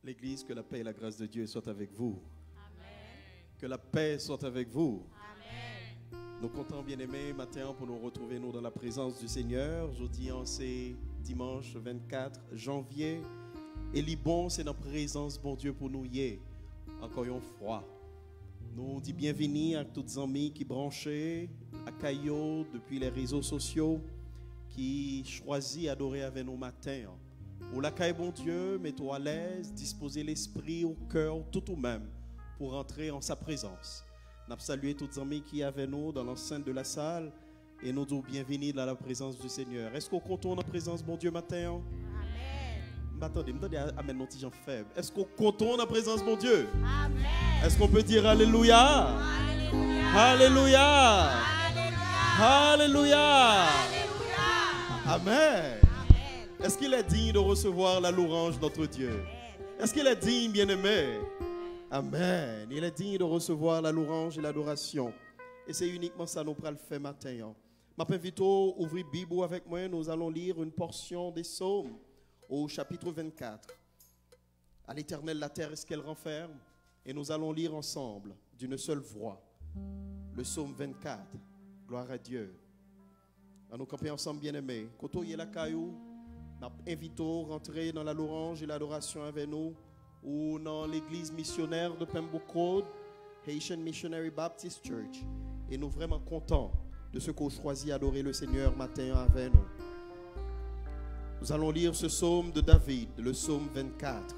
L'Église, que la paix et la grâce de Dieu soient avec vous. Amen. Que la paix soit avec vous. Amen. Nous comptons, bien-aimés, matin pour nous retrouver nous dans la présence du Seigneur. Jeudi, c'est dimanche 24 janvier. Et bon, c'est dans la présence, bon Dieu, pour nous hier. Encore un froid. Nous disons bienvenue à tous les amis qui branchés à Caillot depuis les réseaux sociaux, qui choisissent d'adorer avec nous matin. Ou la caille, bon Dieu, mets-toi à l'aise, disposez l'esprit au cœur tout ou même pour entrer en sa présence. Nous saluons tous les amis qui sont avec nous dans l'enceinte de la salle et nous disons bienvenue dans la présence du Seigneur. Est-ce qu'on compte en présence, bon Dieu, matin? Amen. Attendez, amène nos petits gens faibles. Est-ce qu'on compte en présence, bon Dieu? Amen. Est-ce qu'on peut dire Alléluia? Alléluia. Alléluia. Alléluia. Alléluia. Amen. Est-ce qu'il est digne de recevoir la louange de notre Dieu? Est-ce qu'il est digne, bien-aimé? Amen. Il est digne de recevoir la louange et l'adoration. Et c'est uniquement ça que nous pourrons le faire matin. Je m'invite à ouvrir la Bible avec moi. Nous allons lire une portion des psaumes au chapitre 24. À l'Éternel, la terre est ce qu'elle renferme. Et nous allons lire ensemble d'une seule voix le psaume 24. Gloire à Dieu. À nous camper ensemble, bien-aimés. Quand il y a la caillou, nous invitons à rentrer dans la louange et l'adoration avec nous ou dans l'église missionnaire de Pembroke, Haitian Missionary Baptist Church. Et nous sommes vraiment contents de ce qu'on choisit d'adorer le Seigneur matin avec nous. Nous allons lire ce psaume de David, le psaume 24.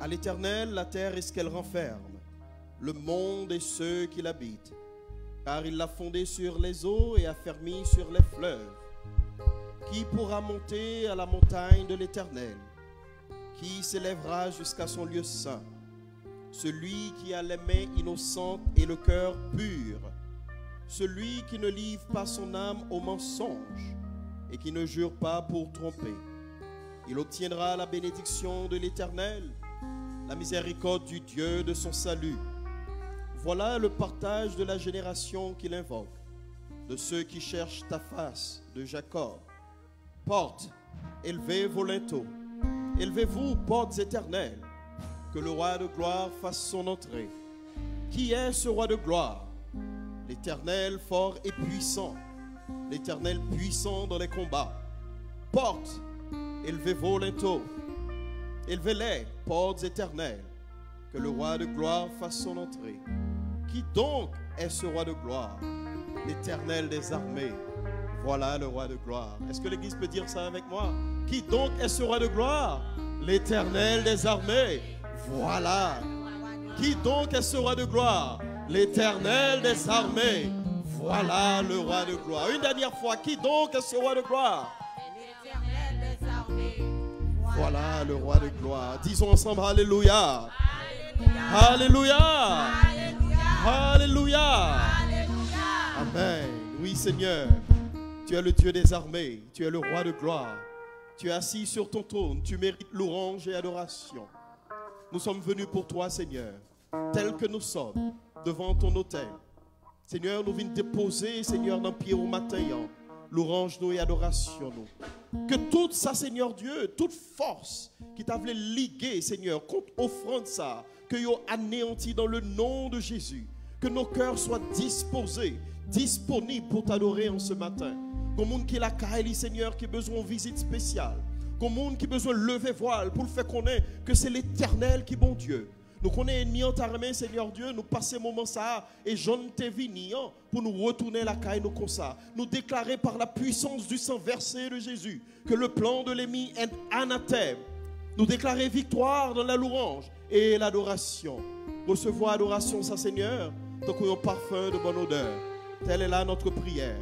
À l'Éternel, la terre est ce qu'elle renferme, le monde et ceux qui l'habitent. Car il l'a fondé sur les eaux et affermi sur les fleuves. Qui pourra monter à la montagne de l'Éternel? Qui s'élèvera jusqu'à son lieu saint? Celui qui a les mains innocentes et le cœur pur. Celui qui ne livre pas son âme au mensonge et qui ne jure pas pour tromper. Il obtiendra la bénédiction de l'Éternel, la miséricorde du Dieu de son salut. Voilà le partage de la génération qu'il invoque, de ceux qui cherchent ta face, de Jacob. Portes, élevez vos linteaux, élevez-vous, portes éternelles, que le roi de gloire fasse son entrée. Qui est ce roi de gloire? L'Éternel fort et puissant, l'Éternel puissant dans les combats. Portes, élevez vos linteaux, élevez-les, portes éternelles, que le roi de gloire fasse son entrée. Qui donc est ce roi de gloire? L'Éternel des armées. Voilà le roi de gloire. Est-ce que l'Église peut dire ça avec moi? Qui donc est ce roi de gloire? L'Éternel des armées. Voilà. Qui donc est ce roi de gloire? L'Éternel des armées. Voilà le roi de gloire. Une dernière fois. Qui donc est ce roi de gloire? L'Éternel des armées. Voilà le roi de gloire. Disons ensemble Alléluia. Alléluia. Alléluia. Alléluia. Alléluia. Alléluia. Amen. Oui, Seigneur. Tu es le Dieu des armées. Tu es le roi de gloire. Tu es assis sur ton trône. Tu mérites louange et adoration. Nous sommes venus pour toi, Seigneur, tels que nous sommes, devant ton autel. Seigneur, nous venons déposer, Seigneur, dans le pied au matin, louange nous et adoration nous. Que toute ça, Seigneur Dieu, toute force qui t'a voulu liguer, Seigneur, contre offrande ça, que tu anéanti dans le nom de Jésus. Que nos cœurs soient disposés, disponibles pour t'adorer en ce matin. Comme monde qui la caille, Seigneur, qui a besoin de visite spéciale. Comme monde qui a besoin de lever voile pour le faire connaître que c'est l'Éternel qui est bon Dieu. Nous connaissons ennemi en ta main, Seigneur Dieu, nous passons moment ça et Jean t'es venu pour nous retourner la caille nous comme ça. Nous déclarer par la puissance du sang versé de Jésus que le plan de l'ennemi est anathème. Nous déclarer victoire dans la louange et l'adoration. Recevoir adoration, ça Seigneur, tant qu'on a un parfum de bonne odeur. Telle est là notre prière.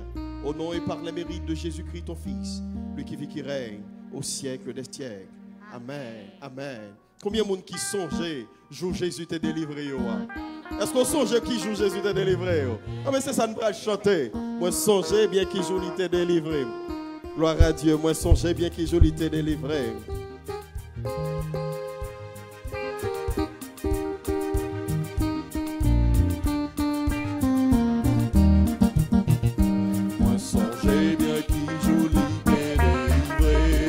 Au nom et par les mérites de Jésus-Christ, ton Fils, lui qui vit, qui règne au siècle des siècles. Amen. Amen. Combien de monde qui songeait, joue Jésus t'est délivré? Est-ce qu'on songe qui joue Jésus t'est délivré? Ah, mais c'est ça, nous allons chanter. Moi, songez bien qui joue t'est délivré. Gloire à Dieu. Moi, songez bien qui joue t'est délivré. Moi, songez bien qui joue t'est délivré.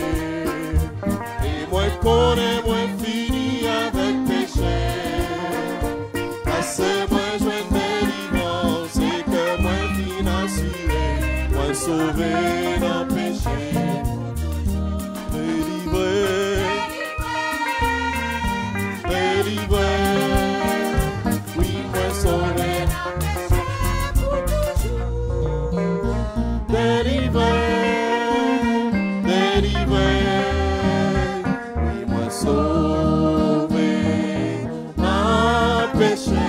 Et moi, connais, moi, sauvé d'un péché. Délivré, délivré, oui, moi sauvé. Délivré, délivré, oui, moi sauvé d'un péché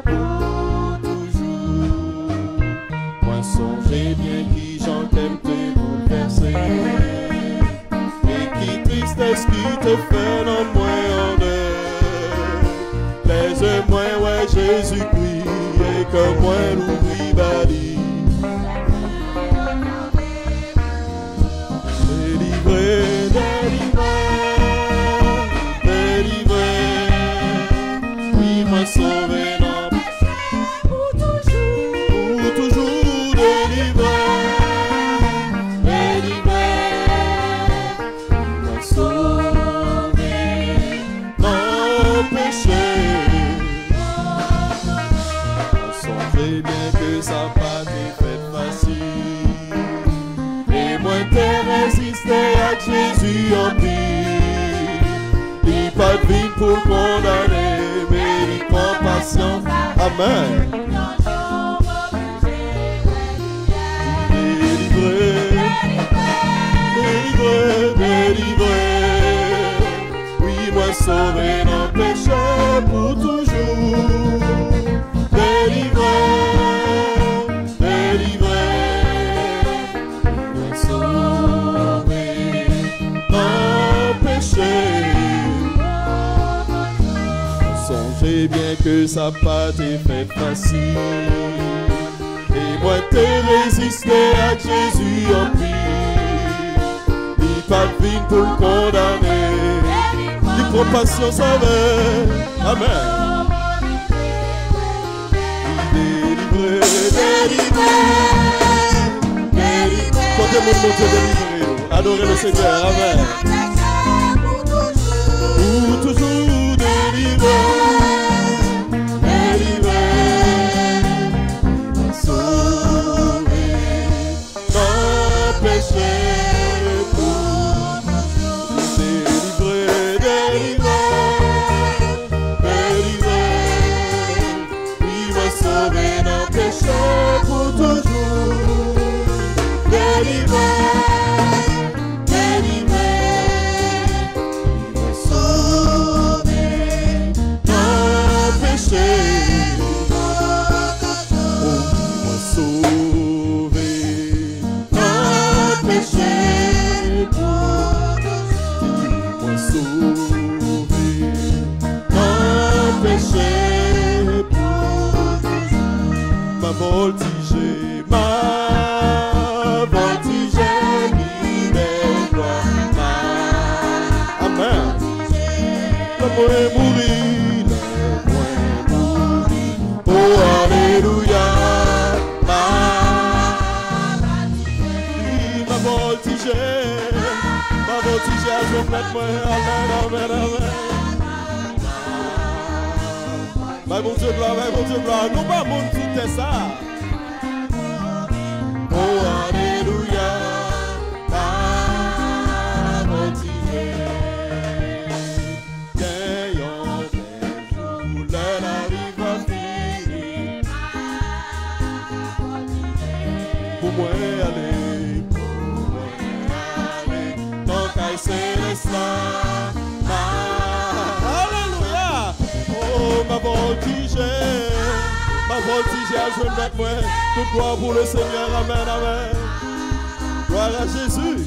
pour toujours. Moi songez bien qui j'en t'aime te bouleverser. Tristesse qui te fait dans moi en deuil. Laisse-moi, ouais, Jésus-Christ, et que moi l'oubli bali. Délivré, délivré, délivré. Oui, moi sauvé dans pour toujours délivré, délivré. Sauvé mon péché. Songez bien que ça pas été fait facile. Et moi t'ai résisté à Jésus en pire. Il pas de vie pour condamner, mais il prend patience. Amen. Délivré, délivré, délivré. Oui, moi sauvé d'un péché pour toujours. Délivré, délivré. Moi sauvé d'un péché. Songez bien que ça pas été fait facile. Et moi t'ai résisté à Jésus en pire. Il pas de vie pour le condamner. Il prend patience avec. Amen. Délivré, délivré, délivré. Côté mon Dieu délivré. Adorez le Seigneur. Amen. Pour toujours délivré. Délivré. Sauvé d'un péché. Délivré, délivré, délivré. Oui, moi sauvé d'un péché pour toujours. Délivré, délivré. Moi sauvé d'un péché. Moi sauvé d'un péché pour moi sauvé d'un péché pour ma voltigé, guidée toi, amen. Le moi est mouru, oh alléluia, ma voltigé, à jour plein de moi, amen, amen, amen. Mon Dieu gloire, nous pas mon tout est ça. Oh alléluia, ma motivée. Gagnons des jours, l'heure arrive à finir. Pour moi aller, tant qu'à céleste là. Alléluia. Oh ma voltige à joindre avec moi. Toute gloire pour le Seigneur, amen, amen. Gloire à Jésus.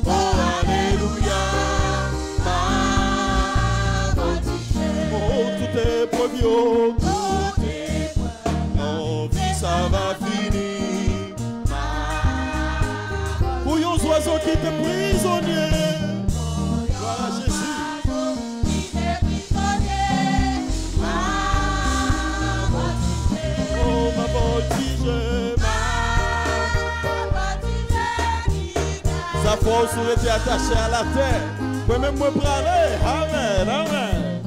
Oh alléluia, ma voltige. Oh tout est promis, oh tout est promis. Oh vie ça va finir. Pour les oiseaux qui étaient prisonniers. Gloire à Jésus. Sa force aurait été attachée à la terre. Moi-même, moi, parler. Amen, amen.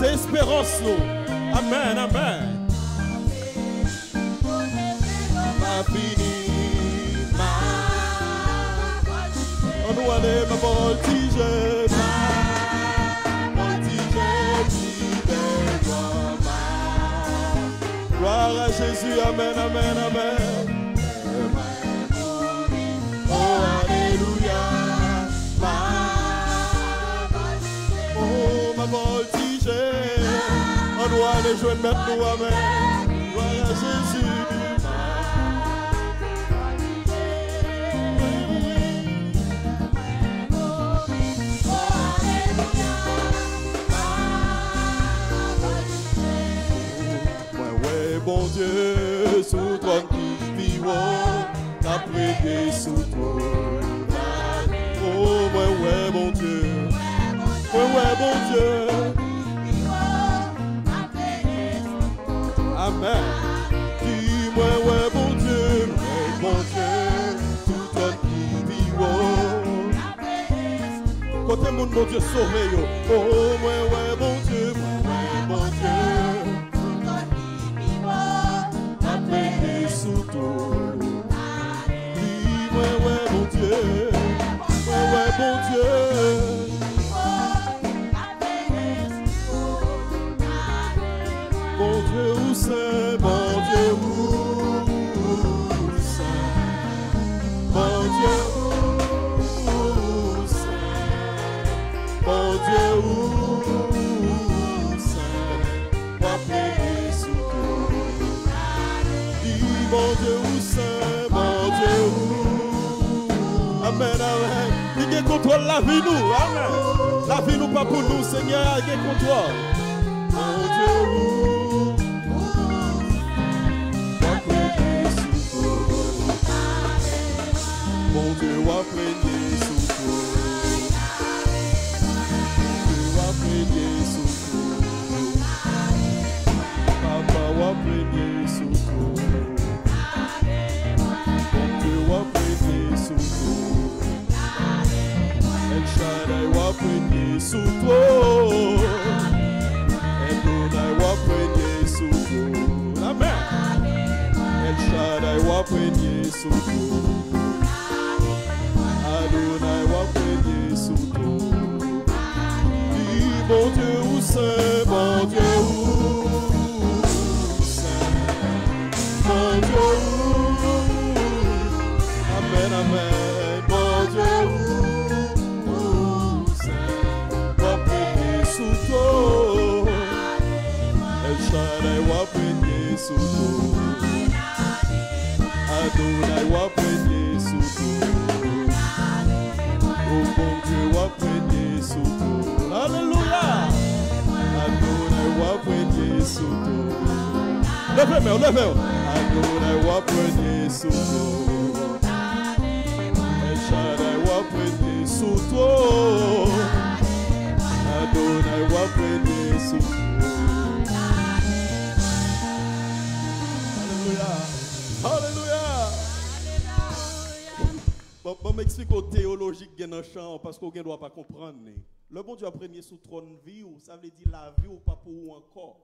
C'est espérance nous. Amen, amen. Ma fini, on doit aller ma voltige, gloire à Jésus, amen, amen, amen. Oh, alléluia. Oh, ma voltige, on doit aller joindre maintenant, amen. Gloire à Jésus. Bon Dieu, sous trône qui vivant, t'as prié sous trône. Oh, ouais, bon Dieu. Ouais, bon Dieu. Amen. Dis-moi, ouais, bon Dieu, sous trône qui vivant. Côté mon Dieu sauvé, yo. Oh, ouais, bon Dieu, bon Dieu. Sous ton ouais, bon Dieu, ouais, bon Dieu. Bon Dieu, où c'est, bon Dieu, où c'est, bon Dieu, où c'est, bon Dieu, où bon Dieu, où c'est, bon Dieu, où. Amen, amen. Il y a contrôle la vie, nous. Amen. La vie, nous, pas pour nous, Seigneur, il y a contrôle. Bon Dieu, où. Bon Dieu, va prier sous toi. Dieu va prier sous toi. Papa va prier sous toi. El Shaddai wa prier sous toi. Adonai wa prier sous toi. Amen. El Shaddai wa prier sous toi. Adonai wa prier sous toi. Dis bon Dieu où c'est, bon Dieu où c'est, bon Dieu où. Amen, amen, bon Dieu, où c'est, va prier sous toi. El Shaddai va prier sous toi. Adonai va prier sous toi. Oh bon Dieu va prier sous toi. Alléluia. Adonai va prier sous toi. Levez-moi, levez-moi. Adonai va prier sous toi. Shaddai wa prier sous toi. Adonai wa prier sous toi. Alléluia. Alléluia. Bon, m'explique au théologique dans le champ parce qu'on ne doit pas comprendre. Le bon Dieu a prié sous trône vie, ça veut dire la vie ou pas pour vous encore.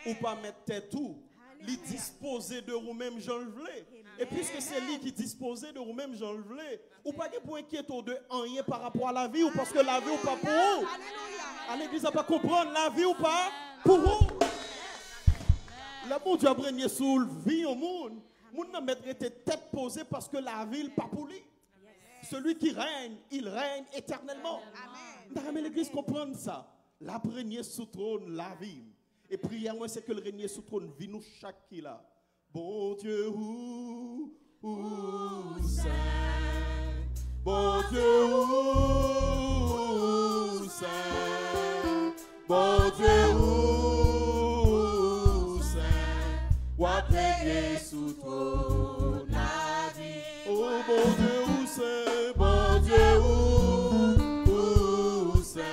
Ou pas mettre tête tout. Lui disposer de vous-même, j'en voulais. Et puisque c'est lui qui disposait de vous-même, j'en voulais. Ou pas pour inquiéter de rien par rapport à la vie, ou parce que la vie ou pas pour vous. À l'église, à pas comprendre la vie ou pas pour vous. Le bon Dieu a brigné sous la vie au monde. Moun n'a mettre tête posée parce que la vie pas pour lui. Celui qui règne, il règne éternellement. Amen. L'église comprend ça. La brigné sous trône, la vie. Et prière, moi, c'est que le régner sous trône vit nous chaque qui là. Bon Dieu, où c'est? Bon Dieu, où c'est? Bon Dieu, où c'est? Wa prier sous trône la vie. Oh, bon Dieu, où c'est? Bon Dieu, où c'est?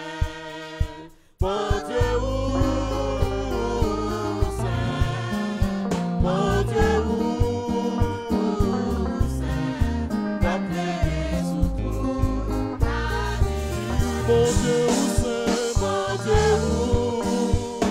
Bon Dieu, où bon Dieu, où c'est, bon Dieu, où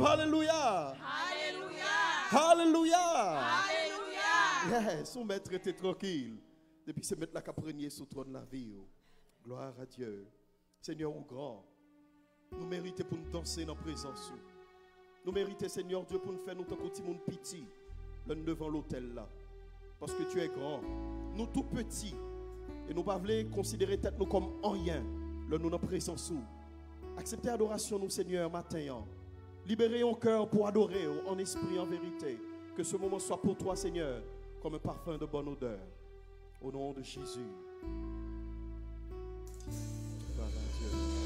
Alléluia. Alléluia. Alléluia. Son maître était tranquille. Depuis ce maître là qui a prégné sur le trône de la vie. Gloire à Dieu. Seigneur au grand. Nous méritons pour nous danser dans la présence. Nous méritons, Seigneur Dieu, pour nous faire notre petit monde petit. Là devant l'autel là. Parce que tu es grand. Nous tout petits. Et nous ne pouvons pas considérer tête nous comme rien. Là nous dans la présence. Acceptez l'adoration nous, Seigneur, matin. Libérez ton cœur pour adorer en esprit, en vérité. Que ce moment soit pour toi, Seigneur, comme un parfum de bonne odeur. Au nom de Jésus. Gloire à Dieu.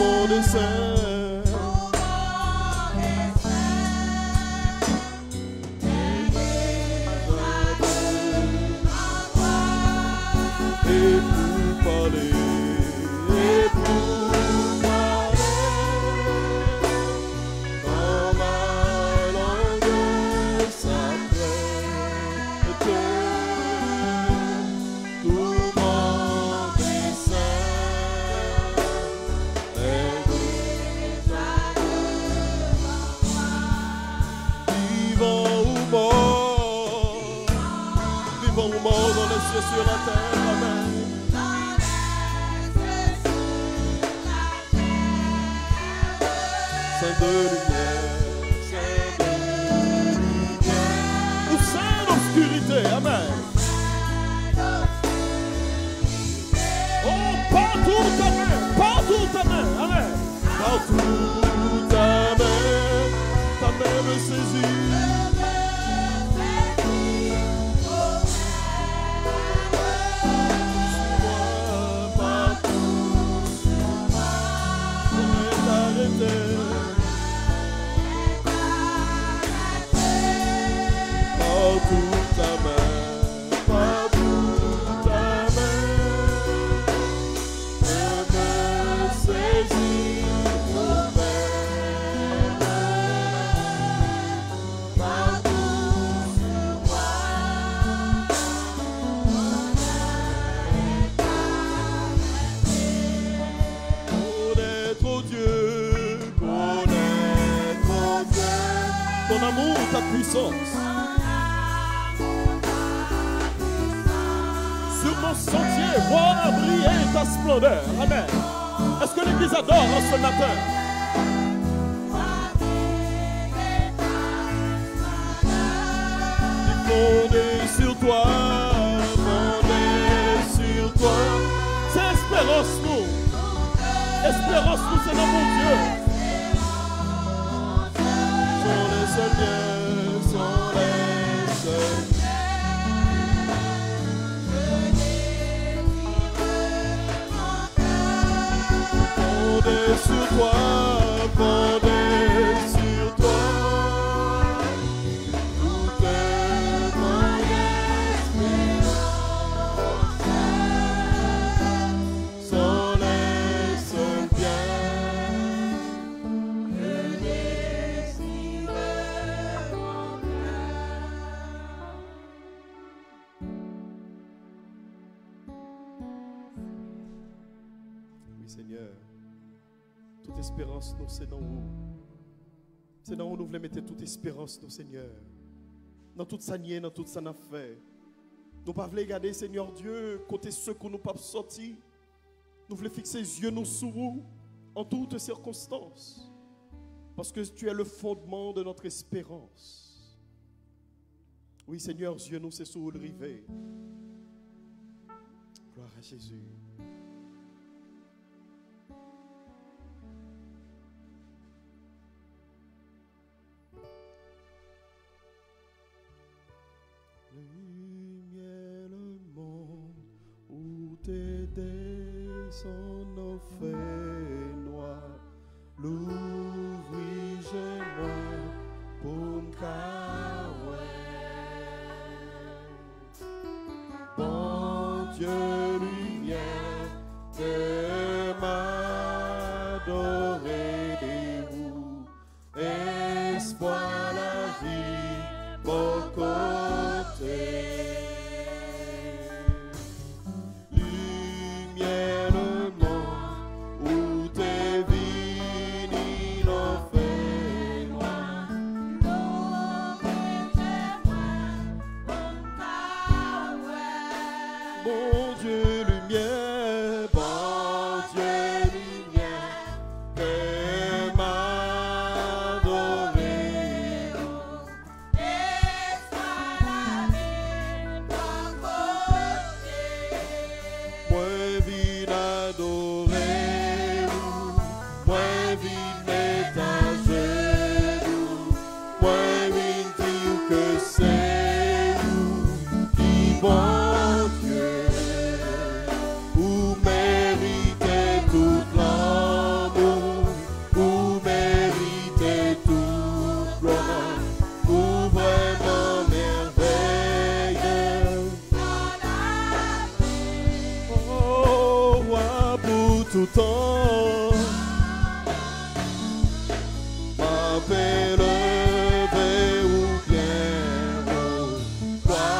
monde est saint. Et pour parler, et pour parler, dans ma langue s'apprête, tout le monde est saint, vivant ou mort, vivant ou mort dans les cieux sur la terre, amen. Saint de lumière, Saint de lumière, ou Saint d'obscurité, amen. Oh, partout ta main, amen. Partout ta main me saisit. Ton amour, ta puissance. Sur mon sentier, voir briller ta splendeur. Amen. Est-ce que l'Église adore ce matin? Fondé sur toi, c'est espérance nous. Espérance nous, c'est dans mon Dieu. Sont les seuls fondés sur toi, fondés sur toi, tout est mon espérance, sont les seuls biens que désire mon cœur. Oui, Seigneur. Toute espérance, nous, c'est dans vous. C'est dans vous, nous voulons mettre toute espérance, nous, Seigneur. Dans toute sa niée, dans toute sa affaire. Nous ne voulons pas regarder, Seigneur Dieu, côté ceux que nous ne pouvons pas sortir. Nous voulons fixer les yeux, nous, sur vous, en toutes circonstances. Parce que tu es le fondement de notre espérance. Oui, Seigneur, Dieu, nous, c'est sur le rivet. Gloire à Jésus. Lumière le monde où tes dés sont nos faits noirs. L'ouvrir j'ai moi pour m'caouer. Bon Dieu lumière, de m'adorer des roues. Espoir la vie, bon côté. Lumière le monde où tes vies n'en fait loin. tout temps. Ma paix levée ou bien haut, toi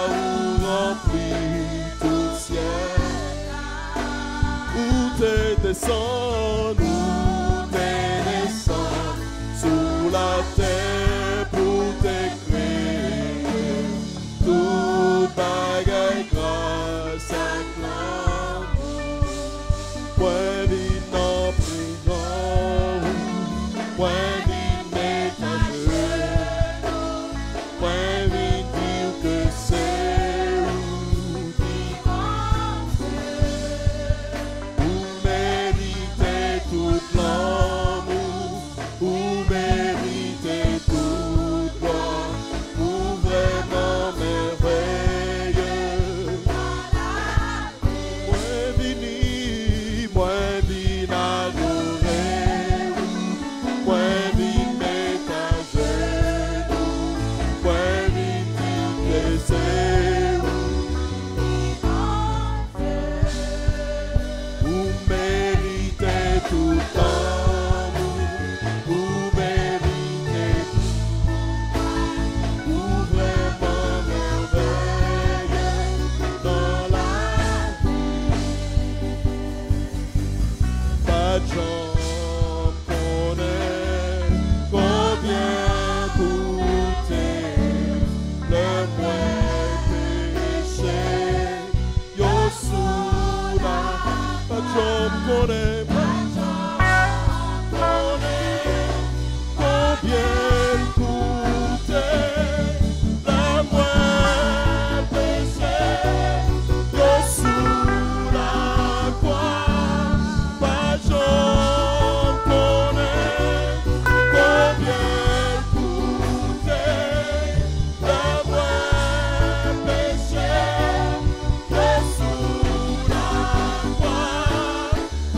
où remplit tout ciel, où t'es descendu, sous la terre pour t'écrire, toute bagaille grâce acclame. Point vite en prison, point vite métageux, point vite dire que c'est où qui vous méritez tout l'amour, vous méritez toute gloire, vous vraiment merveilleux. Moi vini adorer, moi vini mettre à genoux, moi vini blesser. Vous méritez tout l'amour, vous méritez vous vraiment merveilleux dans la pas de gens connaît combien coûtait le moins péché. Yo sous la pas de gens connaît combien coûtait le moins péché. Yo sous la croix, pas de gens connaît combien coûtait le moins péché. Yo sous la croix, pas de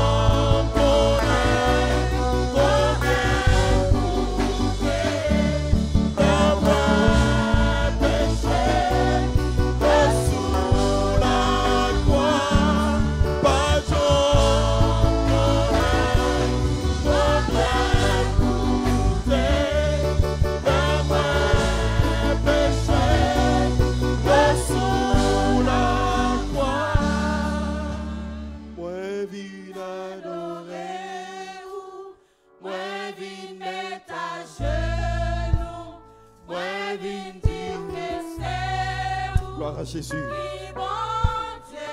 gens connaît combien coûtait le moins péché. Yo sous la croix, pas de gens connaît combien coûtait le moins péché. Yo sous la croix, moi vine adorer, Moi vine mettre à genoux, moi vine dire que c'est où. gloire à Jésus. Oui, bon Dieu,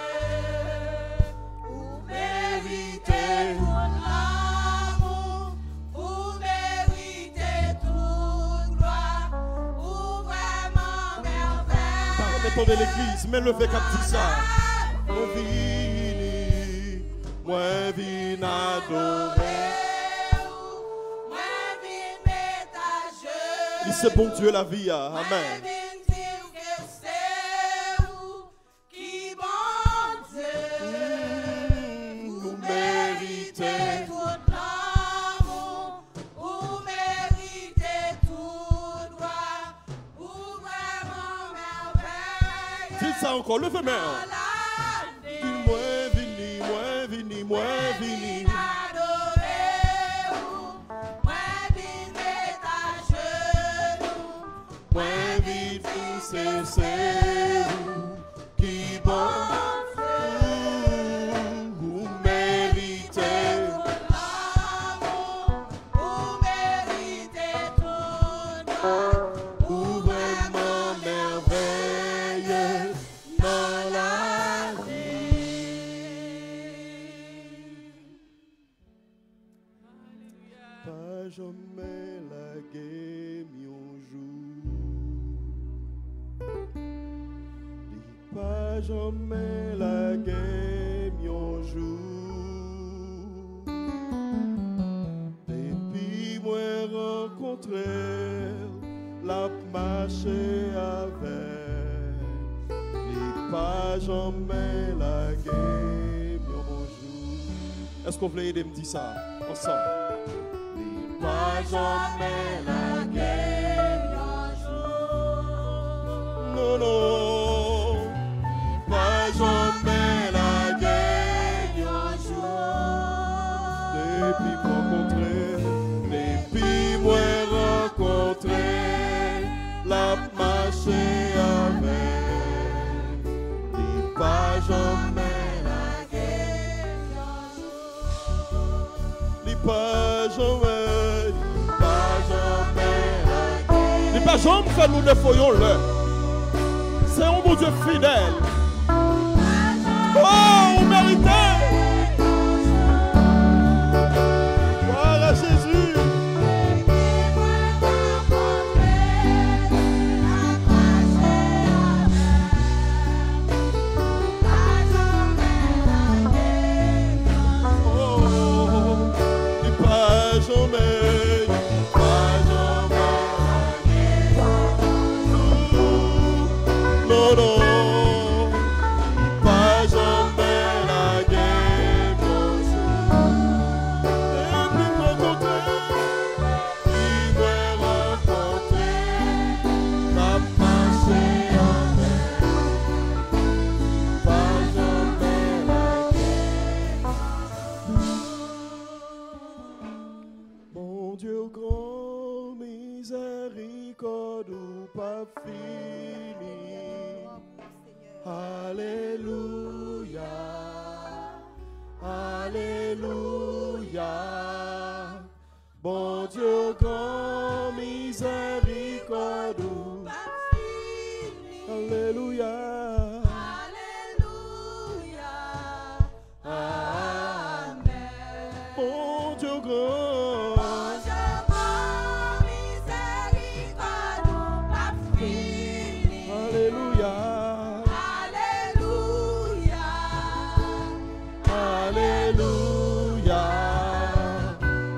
vous méritez tout l'amour, vous méritez toute gloire, vous vraiment merveilleux. Permettons de l'église, mais levez comme dit ça. Moi vine adorer. Moi vine mettre à genoux. Il c'est bon Dieu la vie, amen. Moi vine dire que c'est où qui bon Dieu. Vous méritez. Tout l'amour, vous méritez toute gloire, vous vraiment merveilleux. Dites ça encore, levez main. L'année, Moi vini, moi vini, moi vini. adorez-vous, moi vine mettre à genoux, Moi vini, c'est vous qui bon. Vous méritez. l'amour, vous méritez toute gloire, Vous vraiment merveilleux dans la pas jamais la guerre un jour. Dis pas jamais la guerre un jour. Depuis moi rencontré, la marché avec. Dis pas jamais la guerre un jour. Est-ce qu'on peut aider me dire ça ensemble? Pas jamais la guerre un jour. Non, non, pas jamais la guerre pas jamais fait nous défoyons le. C'est un bon Dieu fidèle. Oh, on méritait. Gloire à Jésus. Bon Dieu, grand miséricorde, alléluia, Alléluia, Amen. bon Dieu, grand miséricorde, pas fini. alléluia, Alléluia, alléluia,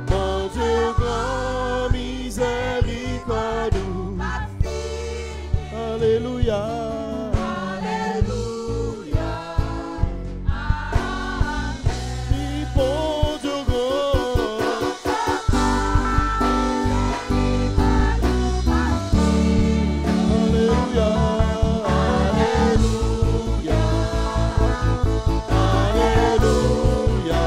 bon Dieu, grand miséricorde, pas fini. alléluia. Alléluia, Amen. Bon Dieu, alléluia, alléluia, alléluia.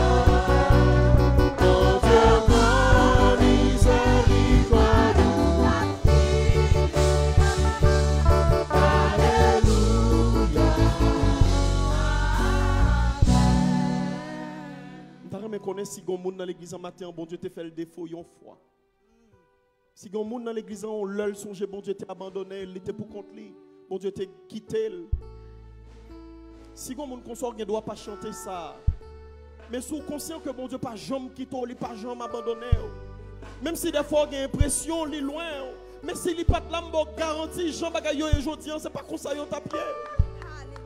Bon Dieu, grand miséricorde, alléluia. Je connais si gon moun dans l'église en matin, bon Dieu te fait le défaut yon fois. Si gon moun dans l'église on l'a songé, bon Dieu t'a abandonné, il était pour contre lui. Bon Dieu t'a quitté. Si gon moun consort ne doit pas chanter ça. Mais sous conscient que bon Dieu pas jamais quitté, il pas jamais abandonné. Même si des fois il y a impression li loin, mais si il pas de l'âme garantie Jean bagayo et jodi, c'est pas comme ça yon ta pied.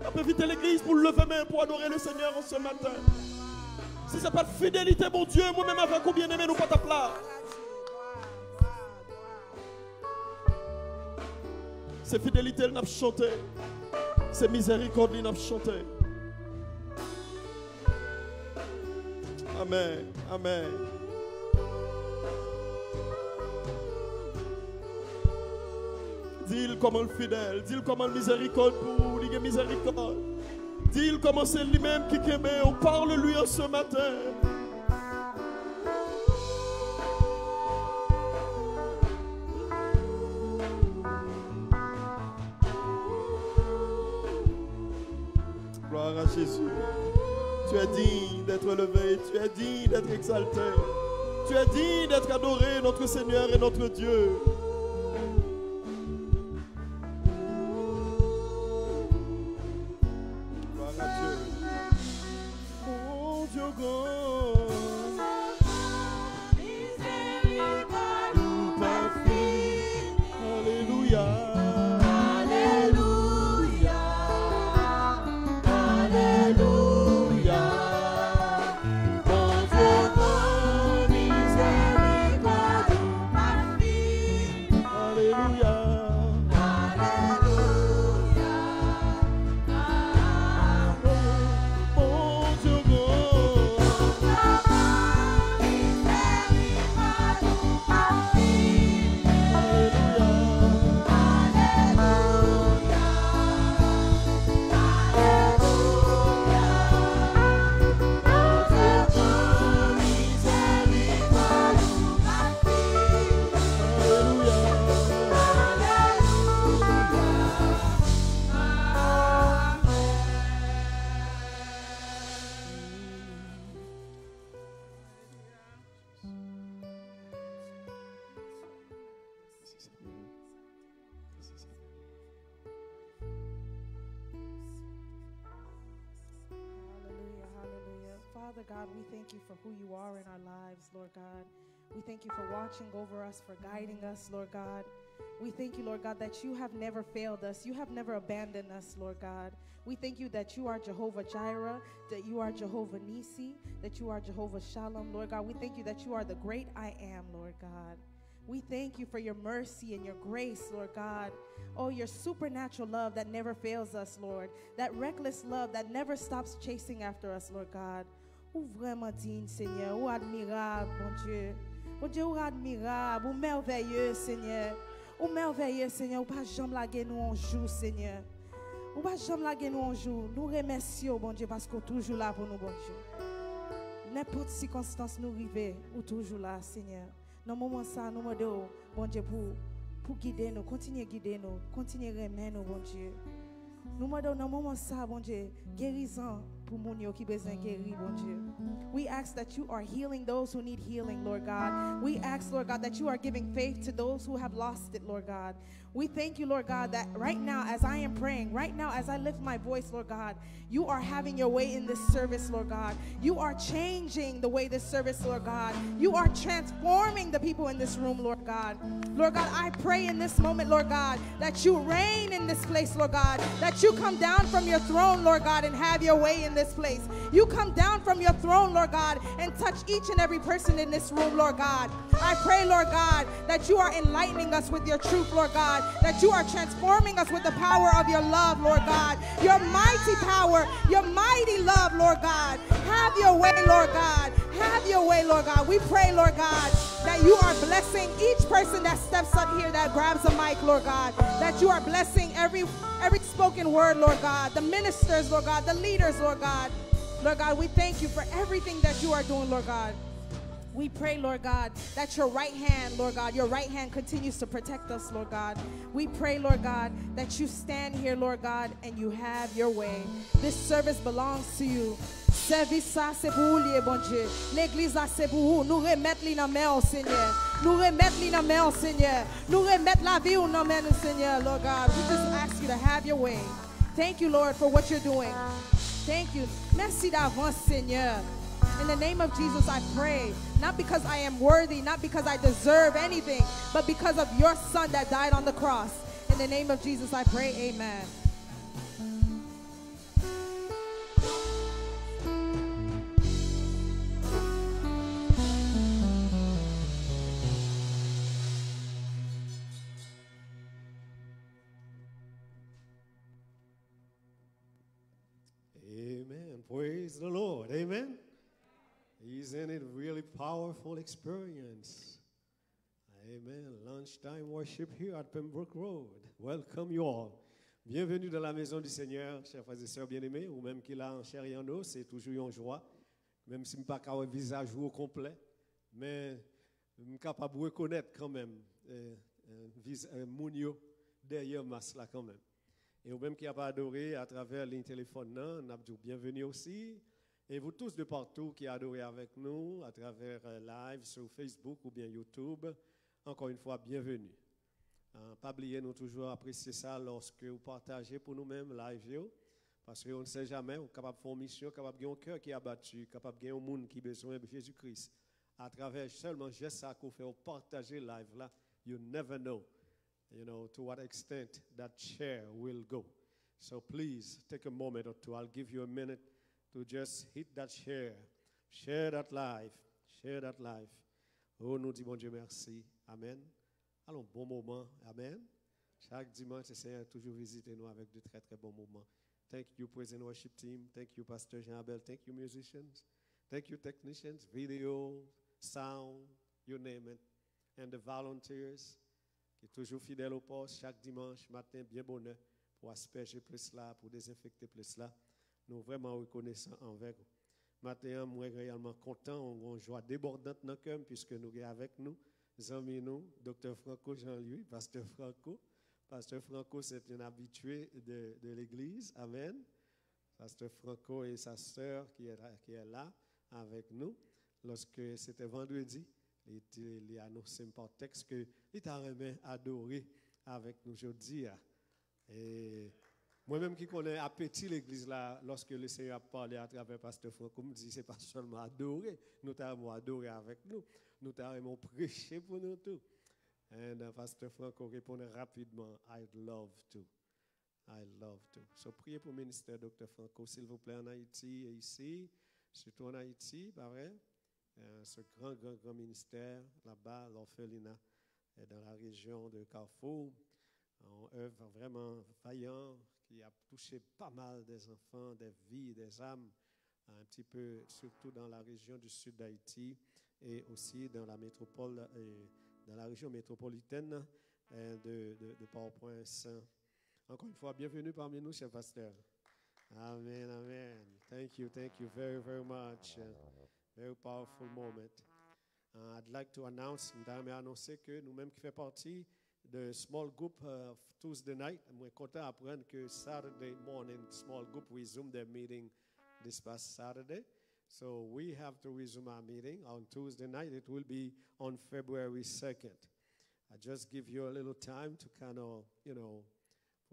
On peut éviter l'église pour lever main pour adorer le Seigneur en ce matin. Si ce n'est pas de fidélité, mon Dieu, moi-même avec combien aimé nous pas ta place. C'est fidélité, nous avons chanté. C'est miséricorde, nous avons chanté. Amen. Amen. Dis-le comment le fidèle, dis-le comment le miséricorde pour lui, miséricorde. Dis-le comment c'est lui-même qui aime. On parle-lui en ce matin. Gloire à Jésus. Tu es digne d'être élevé. Tu es digne d'être exalté. Tu es digne d'être adoré, notre Seigneur et notre Dieu. Father God, we thank you for who you are in our lives, Lord God. We thank you for watching over us, for guiding us, Lord God. We thank you, Lord God, that you have never failed us. You have never abandoned us, Lord God. We thank you that you are Jehovah Jireh, that you are Jehovah Nisi, that you are Jehovah Shalom, Lord God. We thank you that you are the great I am, Lord God. We thank you for your mercy and your grace, Lord God. Oh, your supernatural love that never fails us, Lord. That reckless love that never stops chasing after us, Lord God. Ou vraiment digne, Seigneur. Ou admirable, bon Dieu. Bon Dieu, ou admirable, ou merveilleux, Seigneur. Ou merveilleux, Seigneur. Ou pas jamais laguer nous en jour, Seigneur. Ou pas jamais laguer nous en jour. Nous remercions, bon Dieu, parce qu'on est toujours là pour nous, bon Dieu. N'importe circonstance nous arrive, ou toujours là, Seigneur. Dans le moment ça, nous demandons, bon Dieu, pour guider nous, continuer à guider nous, continuer à remettre nous, bon Dieu. Nous demandons dans le moment ça, bon Dieu, guérison pour moun yo qui besoin guérir, bon Dieu. We ask that you are healing those who need healing, Lord God. We ask, Lord God, that you are giving faith to those who have lost it, Lord God. We thank you, Lord God, that right now as I am praying, right now as I lift my voice, Lord God, you are having your way in this service, Lord God. You are changing the way this service, Lord God. You are transforming the people in this room, Lord God. Lord God, I pray in this moment, Lord God, that you reign in this place, Lord God, that you come down from your throne, Lord God, and have your way in this place. You come down from your throne, Lord God, and touch each and every person in this room, Lord God. I pray, Lord God, that you are enlightening us with your truth, Lord God, that you are transforming us with the power of your love, Lord God, your mighty power, your mighty love, Lord God. Have your way, Lord God. Have your way, Lord God. We pray, Lord God, that you are blessing each person that steps up here, that grabs a mic, Lord God, that you are blessing every spoken word, Lord God, the ministers, Lord God, the leaders, Lord God. Lord God, we thank you for everything that you are doing, Lord God. We pray, Lord God, that your right hand, Lord God, your right hand continues to protect us, Lord God. We pray, Lord God, that you stand here, Lord God, and you have your way. This service belongs to you. Service ça c'est pour vous, bon Dieu. L'église là c'est pour vous. Nous remettre li dans main au Seigneur. Nous remettre li dans main au Seigneur. Nous remettre la vie au nom du Seigneur, Lord God. We just ask you to have your way. Thank you, Lord, for what you're doing. Thank you. Merci d'avance, Seigneur. In the name of Jesus, I pray, not because I am worthy, not because I deserve anything, but because of your Son that died on the cross. In the name of Jesus, I pray, amen. Amen. Praise the Lord. Amen. Isn't it really powerful experience? Amen. Lunchtime worship here at Pembroke Road. Welcome you all. Bienvenue dans la maison du Seigneur, chers frères et sœurs bien-aimés, ou même qui l'a en chair et en os, c'est toujours une joie. Même si je ne pas un visage au complet, mais je suis capable de reconnaître quand même Mounio derrière masque là quand même. Et ou même qui a pas adoré à travers les téléphones, nous avons bienvenue aussi. Et vous tous de partout qui adorez avec nous à travers live sur Facebook ou bien YouTube, encore une fois, bienvenue. Pas oublier, nous toujours apprécier ça lorsque vous partagez pour nous-mêmes live, parce qu'on ne sait jamais, on est capable de faire une mission, capable de faire un cœur qui est abattu, capable de faire un monde qui a besoin de Jésus-Christ. À travers seulement juste ça qu'on fait, partager live là, you never know, to what extent that share will go. So please take a moment or two. I'll give you a minute to just hit that share that live, share that live. Oh, nous disons bon Dieu merci. Amen. Allons, bon moment. Amen. Chaque dimanche, le Seigneur toujours visiter nous avec de très très bons moments. Thank you, praise and worship team. Thank you, Pastor Jean-Abel. Thank you, musicians. Thank you, technicians, video, sound, you name it. And the volunteers qui sont toujours fidèles au poste chaque dimanche matin, bien bonheur pour asperger plus là, pour désinfecter plus là. Nous sommes vraiment reconnaissants envers vous. Maintenant, nous sommes réellement contents, on joie débordante dans le cœur, puisque nous sommes avec nous, amis nous, Dr. Franco Jean-Louis, Pasteur Franco. Pasteur Franco, c'est un habitué de l'église. Amen. Pasteur Franco et sa sœur qui est là avec nous. Lorsque c'était vendredi, il a annoncé par texte qu'il a vraiment adoré avec nous aujourd'hui. Et Moi-même qui connais appétit l'église là, lorsque le Seigneur a parlé à travers Pasteur Franco, me dit, c'est pas seulement adorer, nous t'avons adoré avec nous, nous t'avons prêché pour nous tous. Et Pasteur Franco répondait rapidement, I'd love to. I love to. So, priez pour le ministère Dr. Franco, s'il vous plaît, en Haïti et ici, surtout en Haïti, pas vrai? Ce grand ministère là-bas, l'orphelinat, dans la région de Carrefour, on œuvre vraiment vaillant, qui a touché pas mal des enfants, des vies, des âmes, un petit peu, surtout dans la région du sud d'Haïti et aussi dans la métropole, dans la région métropolitaine de Port-au-Prince. Encore une fois, bienvenue parmi nous, cher pasteur. Amen, amen. Thank you very, very much. Very powerful moment. I'd like to announce, madame, annoncer que nous-mêmes qui faisons partie de small group of Tuesday night, je suis content d'apprendre que Saturday morning small group resumed their meeting this past Saturday. So we have to resume our meeting on Tuesday night. It will be on February 2nd. I just give you a little time to kind of, pour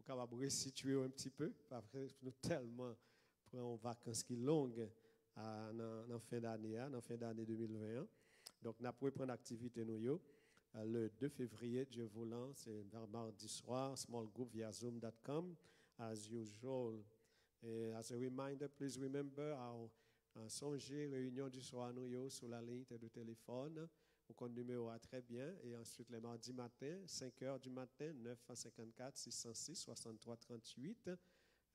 capable resituer un petit peu, parce que nous tellement prenons vacances qui longues en fin d'année 2021. Donc, nous avons repris l'activité le 2 février, Dieu voulant, c'est mardi soir, small group via zoom.com, as usual. Et as a reminder, please remember our songez réunion du soir nous sur la ligne de téléphone. Vous compte numéro A très bien. Et ensuite, les mardis matin, 5h du matin, 954 606 63 38.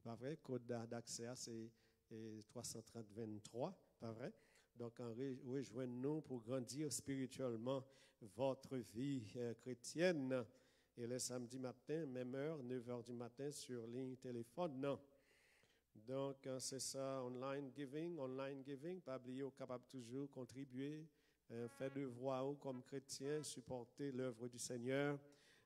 Pas vrai? Code d'accès, c'est 330 23. Pas vrai? Donc, rejoignez-nous pour grandir spirituellement votre vie chrétienne. Et le samedi matin, même heure, 9h du matin, sur ligne téléphone. Non. Donc, c'est ça, online giving. Pas oublier, capable toujours contribuer. Fait devoir comme chrétien, supporter l'œuvre du Seigneur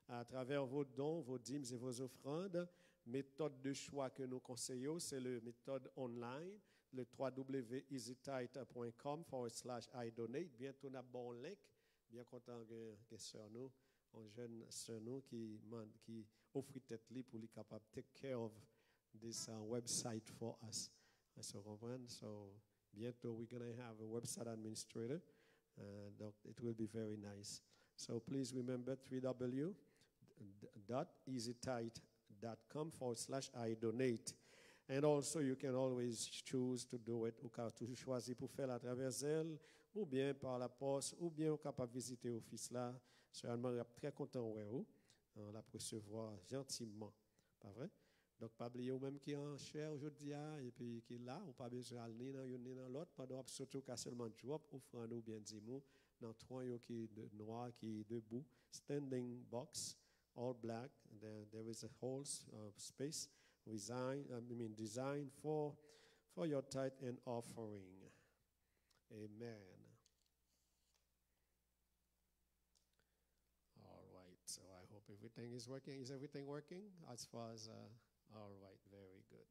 à travers vos dons, vos dîmes et vos offrandes. Méthode de choix que nous conseillons, c'est la méthode online, le www.easytight.com/idonate. Bientôt, on a un bon link. Bien content que sœur nous, une jeune sœur nous qui offre tête libre pour lui capable de take care of this website for us. So bientôt, we're going to have a website administrator. It will be very nice. So please remember www.easytight.com/idonate. And also you can always choose to do it. Ou toujours choisir pour faire à travers elle, ou bien par la poste, ou bien au capable visiter l'office là. Seulement, je suis très content de vous. On la recevoir gentiment. Pas vrai? Donc, pas oublier même qui est en chair aujourd'hui, et puis qui est là, ou pas besoin d'aller dans l'autre, pas d'où surtout qu'à seulement drop, offrant-nous bien dis-nous, dans trois qui est noir, qui est debout, standing box, all black, there is a whole space, design for your tithe and offering. Amen. All right, so I hope everything is working. Is everything working as far as... all right, very good.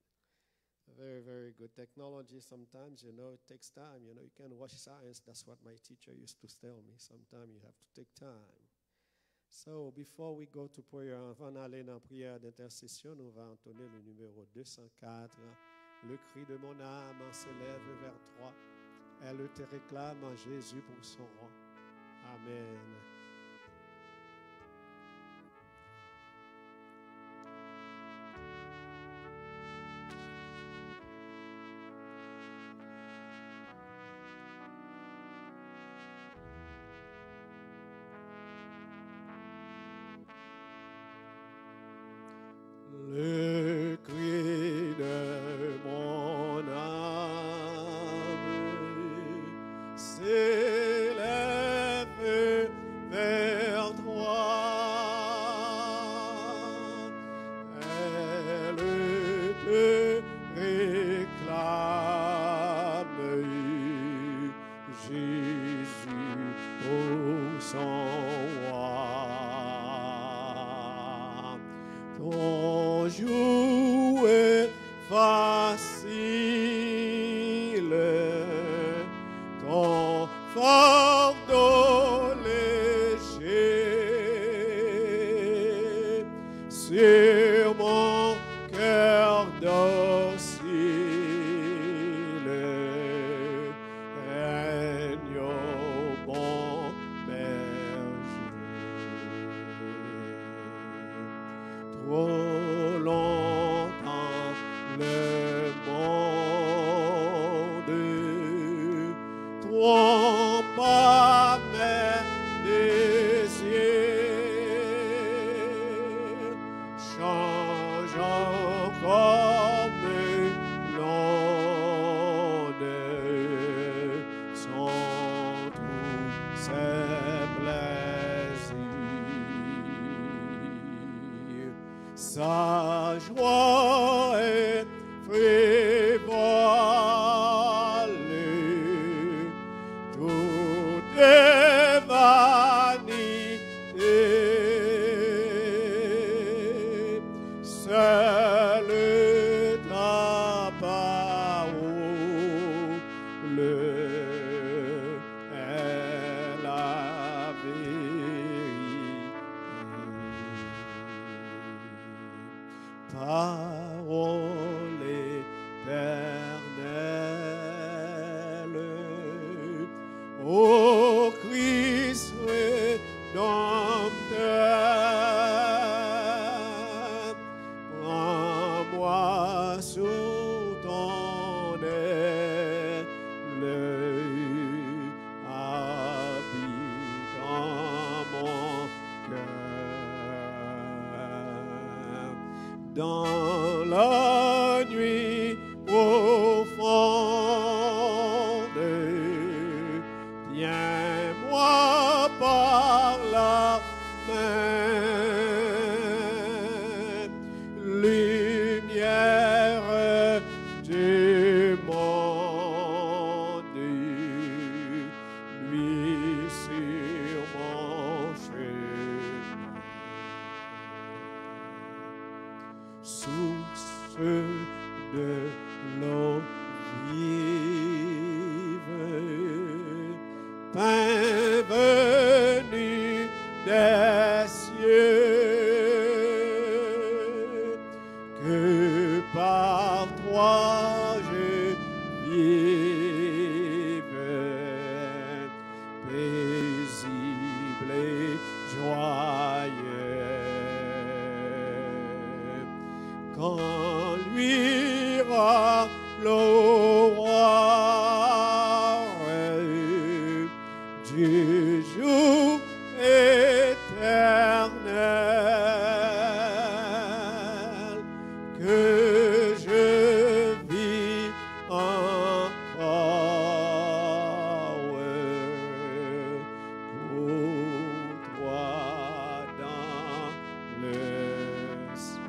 Very, very good. Technology sometimes, it takes time. You can watch science. That's what my teacher used to tell me. Sometimes you have to take time. So, before we go to prayer, avant d'aller dans la prière d'intercession, nous allons entonner le numéro 204. Le cri de mon âme s'élève vers toi. Elle te réclame en Jésus pour son roi. Amen. Le cri de mon âme s'élève vers toi. Elle te réclame, Jésus, ô son roi. Ton joug est facile, ton fardeau léger, sur mon cœur par mes désirs, changeant comme l'onde, sont tous ses plaisirs. Sa joie est frivolée, tout est vanité. Seule ta parole est la vérité. Parole éternelle, ô Christ rédempteur, prends-moi sous ton aile, habite en mon cœur. Dans la nuit profonde, tiens-moi par la main, lumière du monde, lui sur mon chemin. Source de l'eau vive, pain venu des cieux, que par toi je vive, paisible et joyeux. Quand luira l'aurore du jour éternel, que je vis encore pour toi dans le ciel.